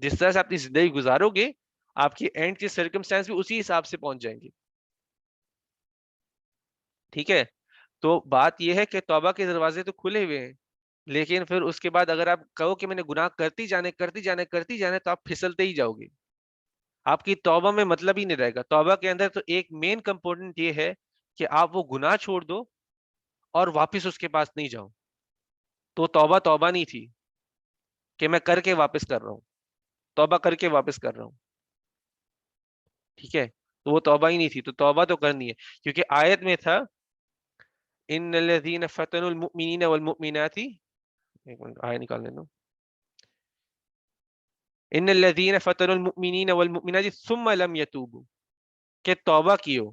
جس طرح سے اپنی زندگی گزارو گے آپ کی اینڈ کے سرکمسٹانس بھی اسی حساب سے پہنچ جائیں گے. ٹھیک ہے, تو بات یہ ہے کہ توبہ کے دروازے تو کھلے ہوئے ہیں, لیکن پھر اس کے بعد اگر آپ کہو کہ میں نے گناہ کرتی جانے تو آپ پھسلتے ہی جاؤ گے. آپ کی توبہ میں مطلب ہی نہیں رہے گا. توبہ کے اندر تو ایک مین کمپوننٹ یہ ہے کہ آپ وہ گناہ چھوڑ دو اور واپس اس کے پاس نہیں جاؤ. تو توبہ نہیں تھی کہ میں کر کے واپس کر رہا ہوں, توبہ کر کے واپس کر رہا ہوں. ٹھیک ہے, تو وہ توبہ ہی نہیں تھی. تو توبہ تو کرنی ہے, کیونکہ آیت میں تھا ان الذین فتنوا المؤمنین والمؤمنات, ایک منٹ آیت نکالنے دو, ان الذین فتنوا المؤمنین والمؤمنات ثم لم يتوبوا, کہ توبہ کیو.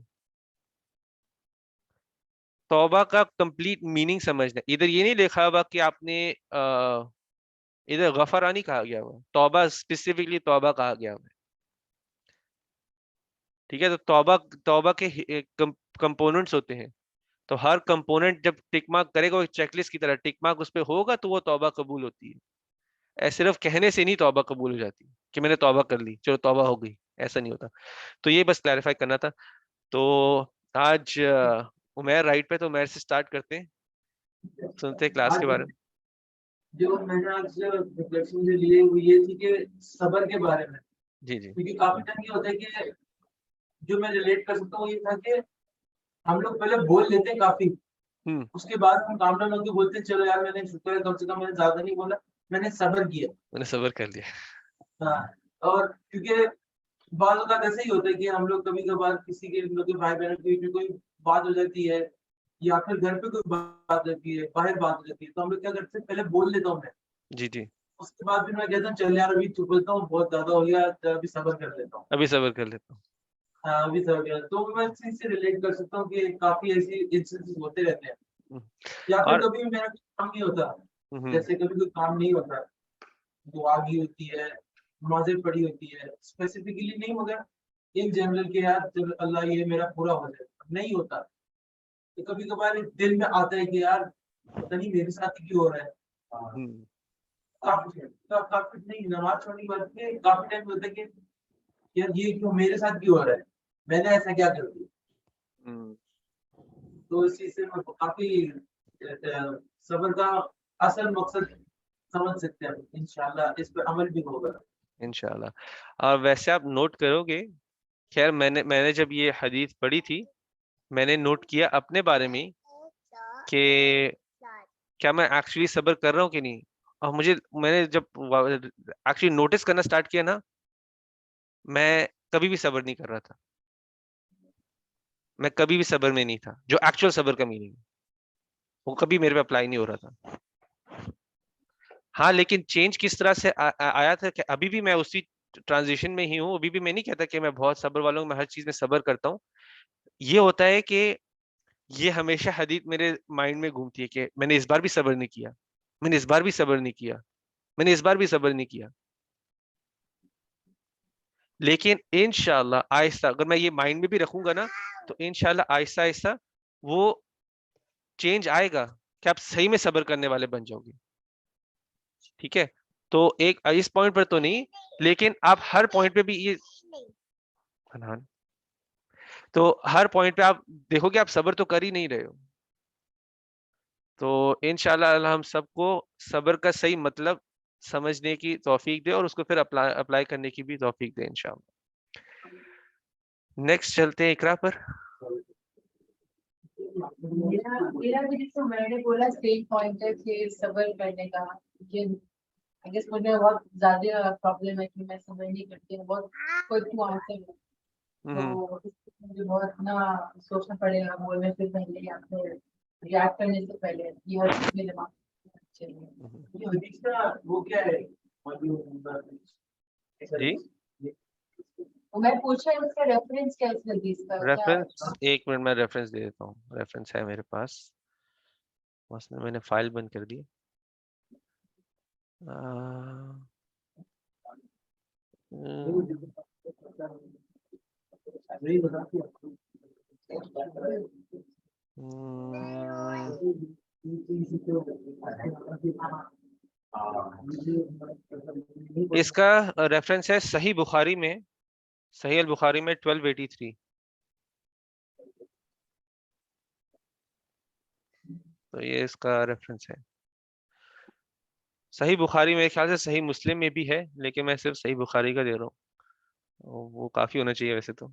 توبہ کا کمپلیٹ میننگ سمجھنا, ادھر یہ نہیں لکھا ہوا کہ آپ نے ادھر غفرہ نہیں کہا گیا ہوا, توبہ اسپیسیفکلی توبہ کہا گیا ہوا. ٹھیک ہے, تو توبہ کے کمپوننٹس ہوتے ہیں, تو ہر کمپوننٹ جب ٹک مارک کرے گا چیک لسٹ کی طرح ٹک مارک اس پہ ہوگا تو وہ توبہ قبول ہوتی ہے. صرف کہنے سے نہیں توبہ قبول ہو جاتی کہ میں نے توبہ کر لی چلو توبہ ہو گئی, ایسا نہیں ہوتا. تو یہ بس کلیریفائی کرنا تھا. تو آج عمیر رائٹ پہ, تو عمیر سے سٹارٹ کرتے ہیں, سنتے ہیں کلاس کے بارے میں. جو میں نے آج ریفلیکشن جو لیے وہ یہ تھی کہ صبر کے بارے میں, جی جی کیونکہ کافی ٹائم یہ ہوتا ہے کہ جو میں ریلیٹ کر سکتا ہوں وہ یہ تھا کہ ہم لوگ پہلے بول لیتے ہیں کافی, اس کے بعد ہم کام ہو کے بولتے ہیں چلو یار میں نے شکر ہے کم سے کم میں نے زیادہ نہیں بولا, میں نے صبر کیا, میں نے صبر کر لیا. ہاں. اور کیونکہ بعض اوقات ایسا ہی ہوتا ہے کہ ہم لوگ کبھی کبھار کسی کے بھائی بہنوں کے بیچ میں کوئی بات ہو جاتی ہے یا پھر گھر پہ کوئی بات ہوتی ہے, باہر بات ہو جاتی ہے, تو ہم لوگ کیا کرتے ہیں پہلے بول لیتا ہوں میں, جی جی اس کے بعد پھر میں کہتا ہوں چل یار ابھی چپ لیتا ہوں, بہت زیادہ ہو گیا, ابھی صبر کر لیتا ہوں. ابھی صبر کر لیتا ہوں. ہاں ابھی صبر کر, تو میں اس چیز سے ریلیٹ کر سکتا ہوں کہ کافی ایسی انسٹنس ہوتے رہتے ہیں. یا پھر اور کبھی میرا کام نہیں ہوتا, جیسے کبھی کوئی کام نہیں ہوتا, دعا بھی ہوتی ہے, نمازیں پڑھی ہوتی ہے, اسپیسیفکلی نہیں مگر ان جنرل کے یار جب اللہ یہ میرا پورا ہو جائے, نہیں ہوتا. تو کبھی کبھار دل میں آتا ہے کہ یار پتہ نہیں میرے ساتھ کیوں ہو رہا ہے. کافی نہیں, نماز چھوڑنے کے بعد کافی ٹائم ہوتا ہے کہ یار یہ کیوں میرے ساتھ کیوں ہو رہا ہے, میں نے ایسا کیا کر دیا. تو اس چیز سے کافی صبر کا اصل مقصد سمجھ سکتے ہیں, انشاءاللہ اس پہ عمل بھی ہوگا انشاءاللہ. اور ویسے آپ نوٹ کرو گے, خیر میں نے جب یہ حدیث پڑھی تھی میں نے نوٹ کیا اپنے بارے میں کہ کیا میں ایکچولی صبر کر رہا ہوں کہ نہیں. اور میں نے جب ایکچولی نوٹس کرنا سٹارٹ کیا نا, میں کبھی بھی صبر نہیں کر رہا تھا. میں کبھی بھی صبر میں نہیں تھا، جو ایکچوئل صبر کا میننگ وہ کبھی میرے پہ اپلائی نہیں ہو رہا تھا. ہاں لیکن چینج کس طرح سے آیا تھا کہ ابھی بھی میں اسی ٹرانزیشن میں ہی ہوں. ابھی بھی میں نہیں کہتا کہ میں بہت صبر والا ہوں، میں ہر چیز میں صبر کرتا ہوں. یہ ہوتا ہے کہ یہ ہمیشہ حدیث میرے مائنڈ میں گھومتی ہے کہ میں نے اس بار بھی صبر نہیں کیا، میں نے اس بار بھی صبر نہیں کیا، میں نے اس بار بھی صبر نہیں کیا. لیکن انشاءاللہ آہستہ اگر میں یہ مائنڈ میں بھی رکھوں گا نا تو انشاءاللہ آہستہ آہستہ وہ چینج آئے گا کہ آپ صحیح میں صبر کرنے والے بن جاؤ گے. ٹھیک ہے، تو ایک اس پوائنٹ پر تو نہیں، لیکن آپ ہر پوائنٹ پہ بھی یہ تو ہر پوائنٹ پہ آپ دیکھو کہ آپ صبر تو کر ہی نہیں رہے ہو. تو انشاءاللہ اللہ ہم سب کو صبر کا صحیح مطلب سمجھنے کی توفیق دے اور اس کو پھر اپلائی کرنے کی بھی توفیق دے انشاءاللہ. نیکسٹ چلتے ہیں اقرا پر. میرا بھی جیسے میں نے بولا سیم پوائنٹ ہے کہ صبر کرنے کا، کہ مجھے بہت زیادہ پرابلم ہے کہ میں صبر نہیں کرتی ہوں، بہت کوئی آنسر ہے تو مجھے بہت نا سوچنا پڑے گا بولنے سے پہلے یا پھر ریئیکٹ کرنے سے پہلے. یہ ہر چیز میرے دماغ میں چلیے. وہ کیا ہے جی میں پوچھ رہا ہوں اس کا ریفرنس کیا ہے اس حدیث کا؟ ریفرنس ایک منٹ میں ریفرنس دے دیتا ہوں. ریفرنس ہے میرے پاس، مثلا میں نے فائل بند کر دی. اس کا ریفرنس ہے صحیح بخاری میں، صحیح البخاری میں 1283. تو یہ اس کا ریفرنس ہے. صحیح بخاری میرے خیال سے صحیح مسلم میں بھی ہے، لیکن میں صرف صحیح بخاری کا دے رہا ہوں، وہ کافی ہونا چاہیے ویسے تو.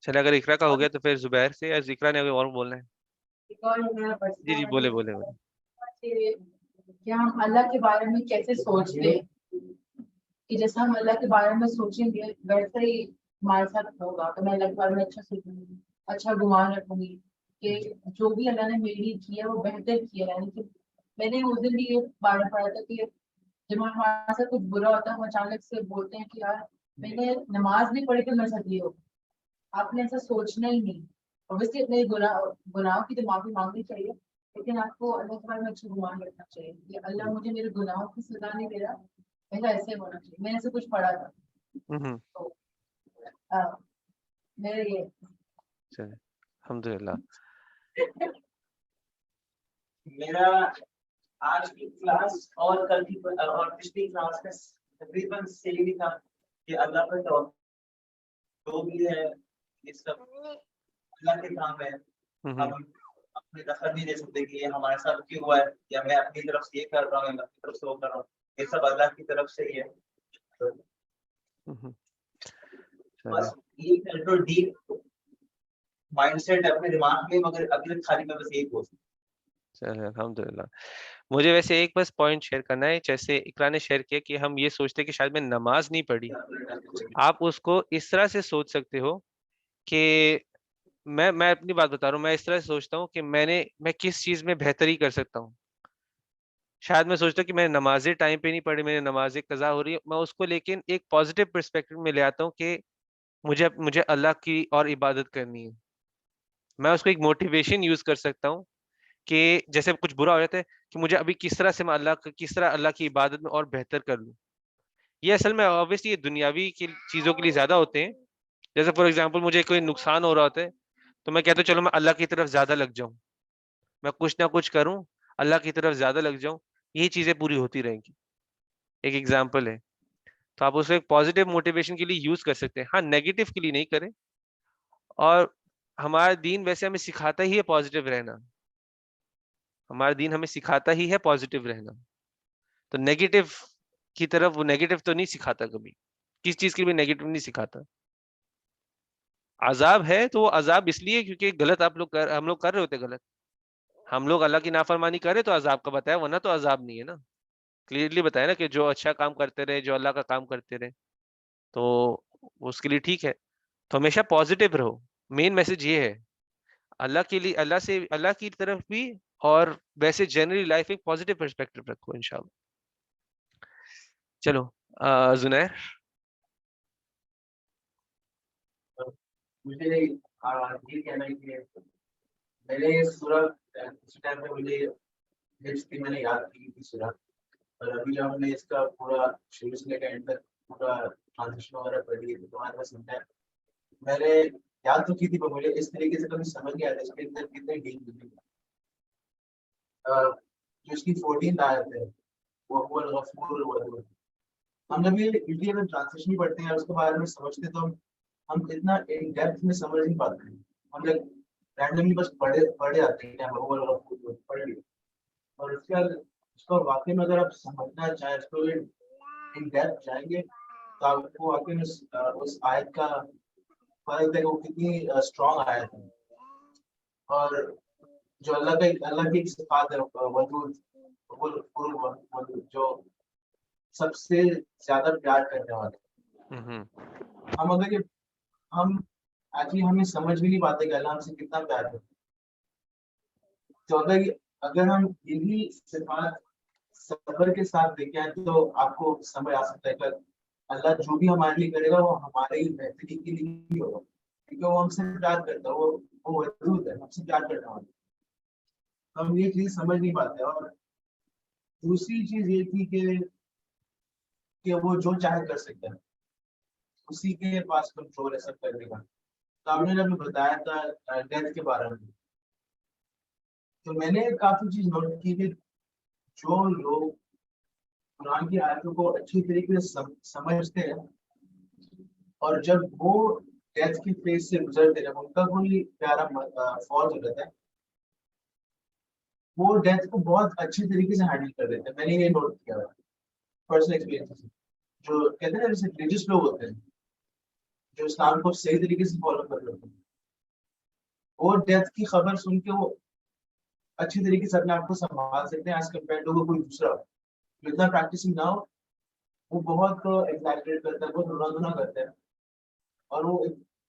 چلے اگر اقرا کا ہو گیا تو پھر زبیر سے، یا اقرا نے اور بولنا ہے. جی جی بولے بولے بولے. کہ ہم اللہ کے بارے میں کیسے سوچتے ہیں، کہ جیسا ہم اللہ کے بارے میں سوچیں گے ویسے ہی ہمارے ساتھ ہوگا. تو میں اللہ کے بارے میں اچھا سوچوں گی، اچھا گمان رکھوں گی کہ جو بھی اللہ نے میرے لیے کیا وہ بہتر کیا ہے. یعنی کہ میں نے اس دن بھی یہ بارے پڑھا تھا کہ جب ہمارے ساتھ کچھ برا ہوتا ہے ہم اچانک سے بولتے ہیں کہ یار میں نے نماز نہیں پڑھی تو میرے ساتھ یہ ہو. آپ نے ایسا سوچنا ہی نہیں. اوبیسلی اپنے گناہوں کی تو معافی مانگنی چاہیے، لیکن آپ کو اللہ کے بارے میں اچھا گمان رکھنا چاہیے کہ اللہ مجھے میرے گناہوں کی سزا نہیں دے رہا، ایسا ایسے ہونا چاہیے. میں نے ایسے کچھ پڑھا تھا. میرے یہ الحمد للہ. میرا آج کی کلاس اور کل کی اور پچھلی کلاس میں تقریباً سیم ہی تھا کہ اللہ پر جو بھی ہے یہ سب اللہ کے کام ہے. ہم اپنے دخل نہیں دے سکتے کہ یہ ہمارے ساتھ کیوں ہوا ہے، یا میں اپنی طرف سے یہ کر رہا ہوں یا اپنی طرف سے وہ کر رہا ہوں. یہ سب اللہ کی طرف سے ہی ہے. بس یہ کنٹرول ڈیپ مائنڈ سیٹ اپنے دماغ میں، مگر اگلے خالی میں بس یہی پوچھتا. چلے الحمد للہ. مجھے ویسے ایک بس پوائنٹ شیئر کرنا ہے، جیسے اقرا نے شیئر کیا کہ ہم یہ سوچتے کہ شاید میں نماز نہیں پڑھی. آپ اس کو اس طرح سے سوچ سکتے ہو کہ میں اپنی بات بتا رہا ہوں، میں اس طرح سے سوچتا ہوں کہ میں کس چیز میں بہتری کر سکتا ہوں. شاید میں سوچتا ہوں کہ میں نمازیں ٹائم پہ نہیں پڑھی، میری نمازیں قضا ہو رہی ہے، میں اس کو لیکن ایک پازیٹیو پرسپیکٹو میں لے آتا ہوں کہ مجھے اللہ کی اور عبادت کرنی ہے. میں اس کو ایک موٹیویشن یوز کر سکتا ہوں کہ جیسے کچھ برا ہو جاتا ہے کہ مجھے ابھی کس طرح سے میں کس طرح اللہ کی عبادت میں اور بہتر کر لوں. یہ اصل میں obviously یہ دنیاوی کی چیزوں کے لیے زیادہ ہوتے ہیں. جیسے فار ایگزامپل مجھے کوئی نقصان ہو رہا ہوتا ہے تو میں کہتا ہوں چلو میں اللہ کی طرف زیادہ لگ جاؤں، میں کچھ نہ کچھ کروں، اللہ کی طرف زیادہ لگ جاؤں. یہی چیزیں پوری ہوتی رہیں گی. ایک ایگزامپل ہے. تو آپ اسے ایک پازیٹیو موٹیویشن کے لیے یوز کر سکتے ہیں. ہاں نیگیٹو کے لیے نہیں کریں. اور ہمارا دین ویسے ہمیں سکھاتا ہی ہے پازیٹیو رہنا، ہمارا دین ہمیں سکھاتا ہی ہے پازیٹیو رہنا. تو نیگیٹو کی طرف وہ نیگیٹو تو نہیں سکھاتا، کبھی کس چیز کی بھی نیگیٹو نہیں سکھاتا. عذاب ہے تو وہ عذاب اس لیے کیونکہ غلط ہم لوگ کر رہے ہوتے غلط. ہم لوگ اللہ کی نافرمانی کرے تو عذاب کا بتایا، ورنہ تو عذاب نہیں ہے نا. کلیئرلی بتایا نا کہ جو اچھا کام کرتے رہے, جو اللہ کا کام کرتے رہے, تو اس کے لیے ٹھیک ہے. تو ہمیشہ پازیٹیو رہو, مین میسج یہ ہے اللہ کے لیے, اللہ سے, اللہ کی طرف بھی, اور ویسے جنرلی لائف میں پازیٹیو پرسپیکٹو رکھو انشاءاللہ. چلو زنیر. مجھے یہ کہنا ہے کہ میں نے سورہ اس ٹائم پہ مجھے میں نے یاد کی تھی سورہ, اور ابھی جب ہم نے اس کا پورا شروع سے لے کر اینڈ تک پورا ٹرانزیکشن وغیرہ پڑھ لی ہے, تو تمہارے پاس سمجھا ہے. میں نے یاد تو کی تھی, پر مجھے اس طریقے سے کبھی سمجھ نہیں آتا اس کے اندر کتنے ڈیل ہوئی. جو اس کی 14 آیت ہے وہ هو الغفور الودود. ہم جب یہ ٹرانسلیشن پڑھتے ہیں اور اس کے بارے میں سمجھتے ہیں تو ہم اتنا ان ڈیپتھ میں سمجھ نہیں پاتے ہیں. ہم لوگ رینڈملی بس پڑھے آتے ہیں کہ هو الغفور الودود پڑھ لیے, اور اس کے بعد اس کو واقعی میں اگر آپ سمجھنا چاہیں, اس کو ان ڈیپتھ جائیں گے تو آپ کو واقعی میں اس آیت کا فرق ہے وہ کتنی اسٹرانگ آیت ہے. اور جو اللہ کی ایک صفات ہے ودود, جو سب سے زیادہ پیار کرنے والا. ہم اگر ہم ایکچولی ہمیں سمجھ بھی نہیں پاتے کہ اللہ ہم سے کتنا پیار کرتا ہے. تو اگر ہم یہی صفات صبر کے ساتھ دیکھیں تو آپ کو سمجھ آ سکتا ہے کہ اللہ جو بھی ہمارے لیے کرے گا وہ ہمارے ہی بہتری کے لیے ہی ہوگا, کیونکہ وہ ہم سے پیار کرتا ہے, وہ ودود ہے, ہم سے پیار کرتا ہے. ہم یہ چیز سمجھ نہیں پاتے. اور دوسری چیز یہ تھی کہ وہ جو چاہے کر سکتا ہے, اسی کے پاس کنٹرول ہے سب کرنے کا. تو آپ نے جب بتایا تھا ڈیتھ کے بارے میں, تو میں نے کافی چیز نوٹ کی کہ جو لوگ قرآن کی آیتوں کو اچھی طریقے سے سمجھتے ہیں, اور جب وہ ڈیتھ کی فیز سے گزرتے ہیں, ان کا کوئی پیارا فوج ہو جاتا ہے, وہ ڈیتھ کو بہت اچھی طریقے سے ہینڈل کر دیتے ہیں. میں نے یہ نوٹ کیا پرسنل ایکسپیرینس سے. جو کہتے ہیں نا جیسے ریلیجس لوگ ہوتے ہیں جو اسلام کو صحیح طریقے سے فالو کر رہے ہوتے ہیں, وہ ڈیتھ کی خبر سن کے وہ اچھی طریقے سے اپنے آپ کو سنبھال سکتے ہیں ایز کمپیئر ٹو کوئی دوسرا جو اتنا پریکٹسنگ نہ ہو. وہ بہت ایگزیجریٹ کرتا ہے, بہت رونا دھونا کرتا ہے, اور وہ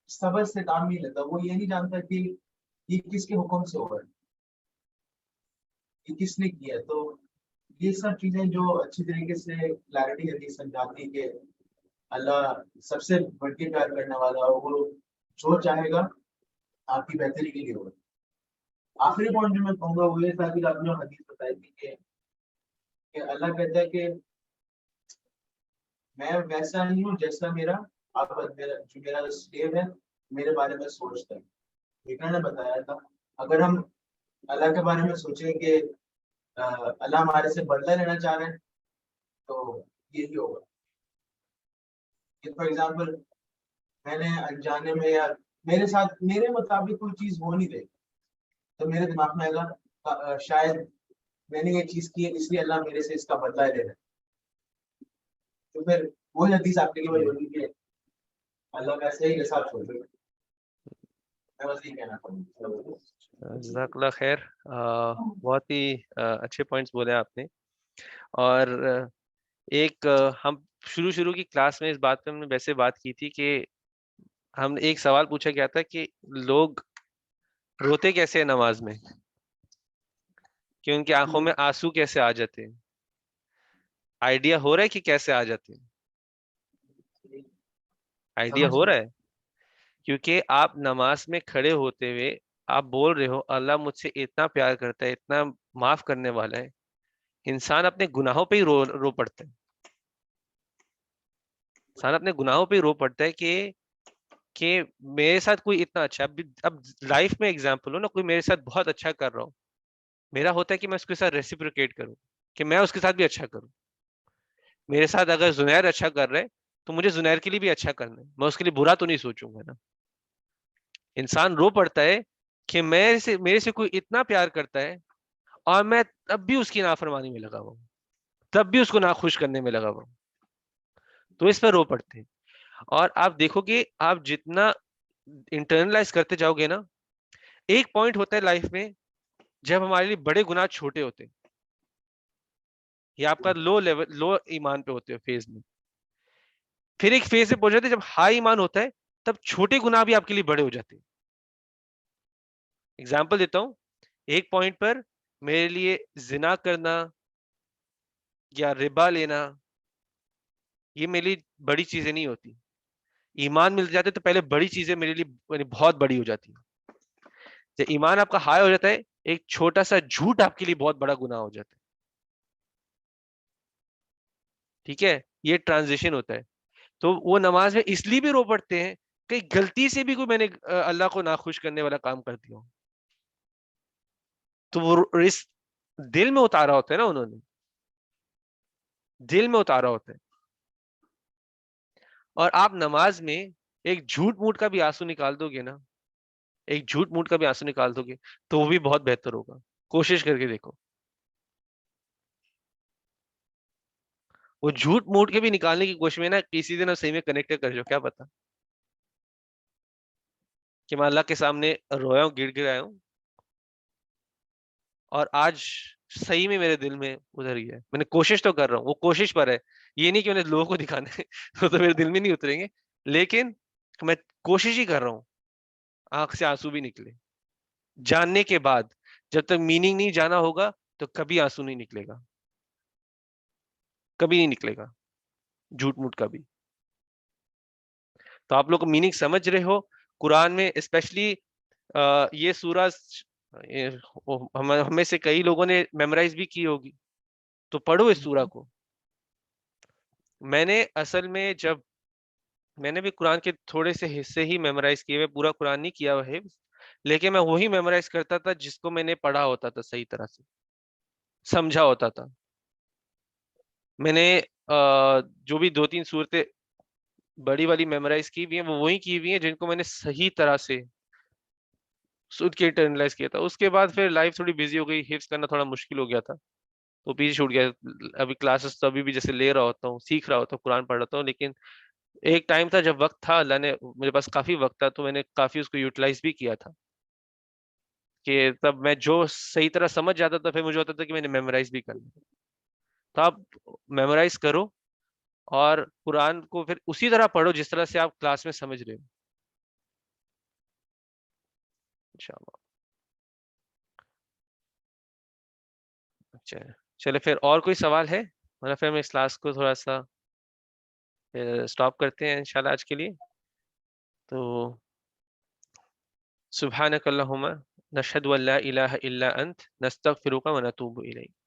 صبر سے کام نہیں لیتا. وہ یہ نہیں جانتا کہ یہ کس کے حکم سے ہوگا, یہ کس نے کیا. تو یہ سب چیزیں جو اچھی طریقے سے کلیئرٹی ہوتی سمجھاتی کہ اللہ سب سے بڑھ کے پیار کرنے والا, وہ جو چاہے گا آپ کی بہتری کے لیے ہوگا. آخری پوائنٹ جو میں کہوں گا وہ یہ تھا کہ آپ نے حدیث بتائی تھی کہ اللہ کہتا ہے کہ میں ویسا نہیں ہوں جیسا میرا جو میرا سلیو ہے میرے بارے میں سوچتا ہے. نے بتایا تھا اگر ہم اللہ کے بارے میں سوچیں کہ اللہ ہمارے سے بدلہ لینا چاہ رہے ہیں تو یہی ہوگا. فار ایگزامپل میں نے انجانے میں یا میرے ساتھ میرے مطابق کوئی چیز ہو نہیں رہی تو میرے دماغ میں آئے گا شاید میں نے یہ چیز کی ہے اس لیے اللہ میرے سے اس کا بدلہ لے رہا ہے. تو پھر وہی حدیث آپ کے لیے وہی ہوگی کہ اللہ ویسے ہی جیسا آپ سوچ رہے. میں بس یہ کہنا چاہوں. جزاک اللہ خیر. بہت ہی اچھے پوائنٹس بولے آپ نے. اور ایک ہم شروع کی کلاس میں اس بات پہ ہم نے ویسے بات کی تھی کہ ہم نے ایک سوال پوچھا گیا تھا کہ لوگ روتے کیسے ہیں نماز میں, کہ ان کی آنکھوں میں آنسو کیسے آ جاتے ہیں. آئیڈیا ہو رہا ہے کہ کیسے آ جاتے ہیں؟ آئیڈیا ہو رہا ہے؟ کیونکہ آپ نماز میں کھڑے ہوتے ہوئے آپ بول رہے ہو اللہ مجھ سے اتنا پیار کرتا ہے, اتنا معاف کرنے والا ہے. انسان اپنے گناہوں پہ ہی رو پڑتا ہے. انسان اپنے گناہوں پہ ہی رو پڑتا ہے کہ میرے ساتھ کوئی اتنا اچھا, اب لائف میں ایگزامپل ہو نا, کوئی میرے ساتھ بہت اچھا کر رہا ہو, میرا ہوتا ہے کہ میں اس کے ساتھ ریسیپریکیٹ کروں, کہ میں اس کے ساتھ بھی اچھا کروں. میرے ساتھ اگر زنیر اچھا کر رہے تو مجھے زنیر کے لیے بھی اچھا کرنا ہے, میں اس کے لیے برا تو نہیں سوچوں گا نا. انسان رو پڑتا ہے کہ میرے سے کوئی اتنا پیار کرتا ہے اور میں تب بھی اس کی نافرمانی میں لگا ہوا ہوں, تب بھی اس کو ناخوش کرنے میں لگا ہوا ہوں, تو اس پہ رو پڑتے ہیں. اور آپ دیکھو گے آپ جتنا انٹرنلائز کرتے جاؤ گے نا, ایک پوائنٹ ہوتا ہے لائف میں جب ہمارے لیے بڑے گناہ چھوٹے ہوتے ہیں. یہ آپ کا لو ایمان پہ ہوتے ہو فیز میں. پھر ایک فیز سے پہنچ جاتے ہیں جب ہائی ایمان ہوتا ہے, تب چھوٹے گناہ بھی آپ کے لیے بڑے ہو جاتے ہیں. اگزامپل دیتا ہوں, ایک پوائنٹ پر میرے لیے زنا کرنا یا ربا لینا یہ میرے لیے بڑی چیزیں نہیں ہوتی. ایمان مل جاتے تو پہلے بڑی چیزیں میرے لیے بہت بڑی ہو جاتی ہیں. جب ایمان آپ کا ہائی ہو جاتا ہے, ایک چھوٹا سا جھوٹ آپ کے لیے بہت بڑا گناہ ہو جاتا ہے. ٹھیک ہے, یہ ٹرانزیشن ہوتا ہے. تو وہ نماز میں اس لیے بھی رو پڑتے ہیں کہ غلطی سے بھی کوئی میں نے اللہ کو ناخوش کرنے والا کام کر دیا ہوں, تو وہ دل میں اتارا ہوتا ہے نا, انہوں نے دل میں اتارا ہوتا ہے. اور آپ نماز میں ایک جھوٹ موٹ کا بھی آنسو نکال دو گے نا, ایک جھوٹ موٹ کا بھی آنسو نکال دو گے تو وہ بھی بہت بہتر ہوگا. کوشش کر کے دیکھو, وہ جھوٹ موٹ کے بھی نکالنے کی کوشش میں نا کسی دن صحیح میں کنیکٹ کر جو, کیا پتا کہ میں اللہ کے سامنے رویا ہوں, گڑ گڑایا ہوں, اور آج صحیح میں میرے دل میں اتر گیا ہے. میں نے کوشش تو کر رہا ہوں, وہ کوشش پر ہے, یہ نہیں کہ میں نے لوگوں کو دکھانا ہے وہ تو میرے دل میں نہیں اتریں گے, لیکن میں کوشش ہی کر رہا ہوں آنکھ سے آنسو بھی نکلے. جاننے کے بعد جب تک میننگ نہیں جانا ہوگا تو کبھی آنسو نہیں نکلے گا, کبھی نہیں نکلے گا جھوٹ موٹ کا بھی. تو آپ لوگ کو میننگ سمجھ رہے ہو قرآن میں, اسپیشلی یہ سورہ ہمیں سے کئی لوگوں نے میمورائز بھی کی ہوگی, تو پڑھو اس سورہ کو. میں نے اصل میں جب میں نے بھی قرآن کے تھوڑے سے حصے ہی میمورائز کیے ہوئے, پورا قرآن نہیں کیا ہوا ہے, لیکن میں وہی میمورائز کرتا تھا جس کو میں نے پڑھا ہوتا تھا, صحیح طرح سے سمجھا ہوتا تھا. میں نے جو بھی 2-3 صورتیں بڑی والی میمورائز کی ہوئی ہیں وہ وہی کی ہوئی ہیں جن کو میں نے صحیح طرح سے سود کے انٹرنلائز کیا تھا. اس کے بعد پھر لائف تھوڑی بزی ہو گئی, حفظ کرنا تھوڑا مشکل ہو گیا تھا, تو پیچھے چھوٹ گیا. ابھی کلاسز تو ابھی بھی جیسے لے رہا ہوتا ہوں, سیکھ رہا ہوتا ہوں, قرآن پڑھ رہا ہوں, لیکن ایک ٹائم تھا جب وقت تھا, اللہ نے میرے پاس کافی وقت تھا, تو میں نے کافی اس کو یوٹیلائز بھی کیا تھا کہ تب میں جو صحیح طرح سمجھ جاتا تھا پھر مجھے ہوتا تھا کہ میں نے میمورائز بھی کرنا. تو آپ میمورائز کرو اور قرآن کو پھر اسی طرح پڑھو جس طرح سے آپ کلاس میں سمجھ رہے ہو انشاءاللہ. اچھا چلے پھر اور کوئی سوال ہے, ورنہ پھر ہم اس کلاس کو تھوڑا سا اسٹاپ کرتے ہیں انشاءاللہ آج کے لیے. تو سبحانک اللہم نشہد ان لا الہ الا انت نستغفرک و نتوب الیک.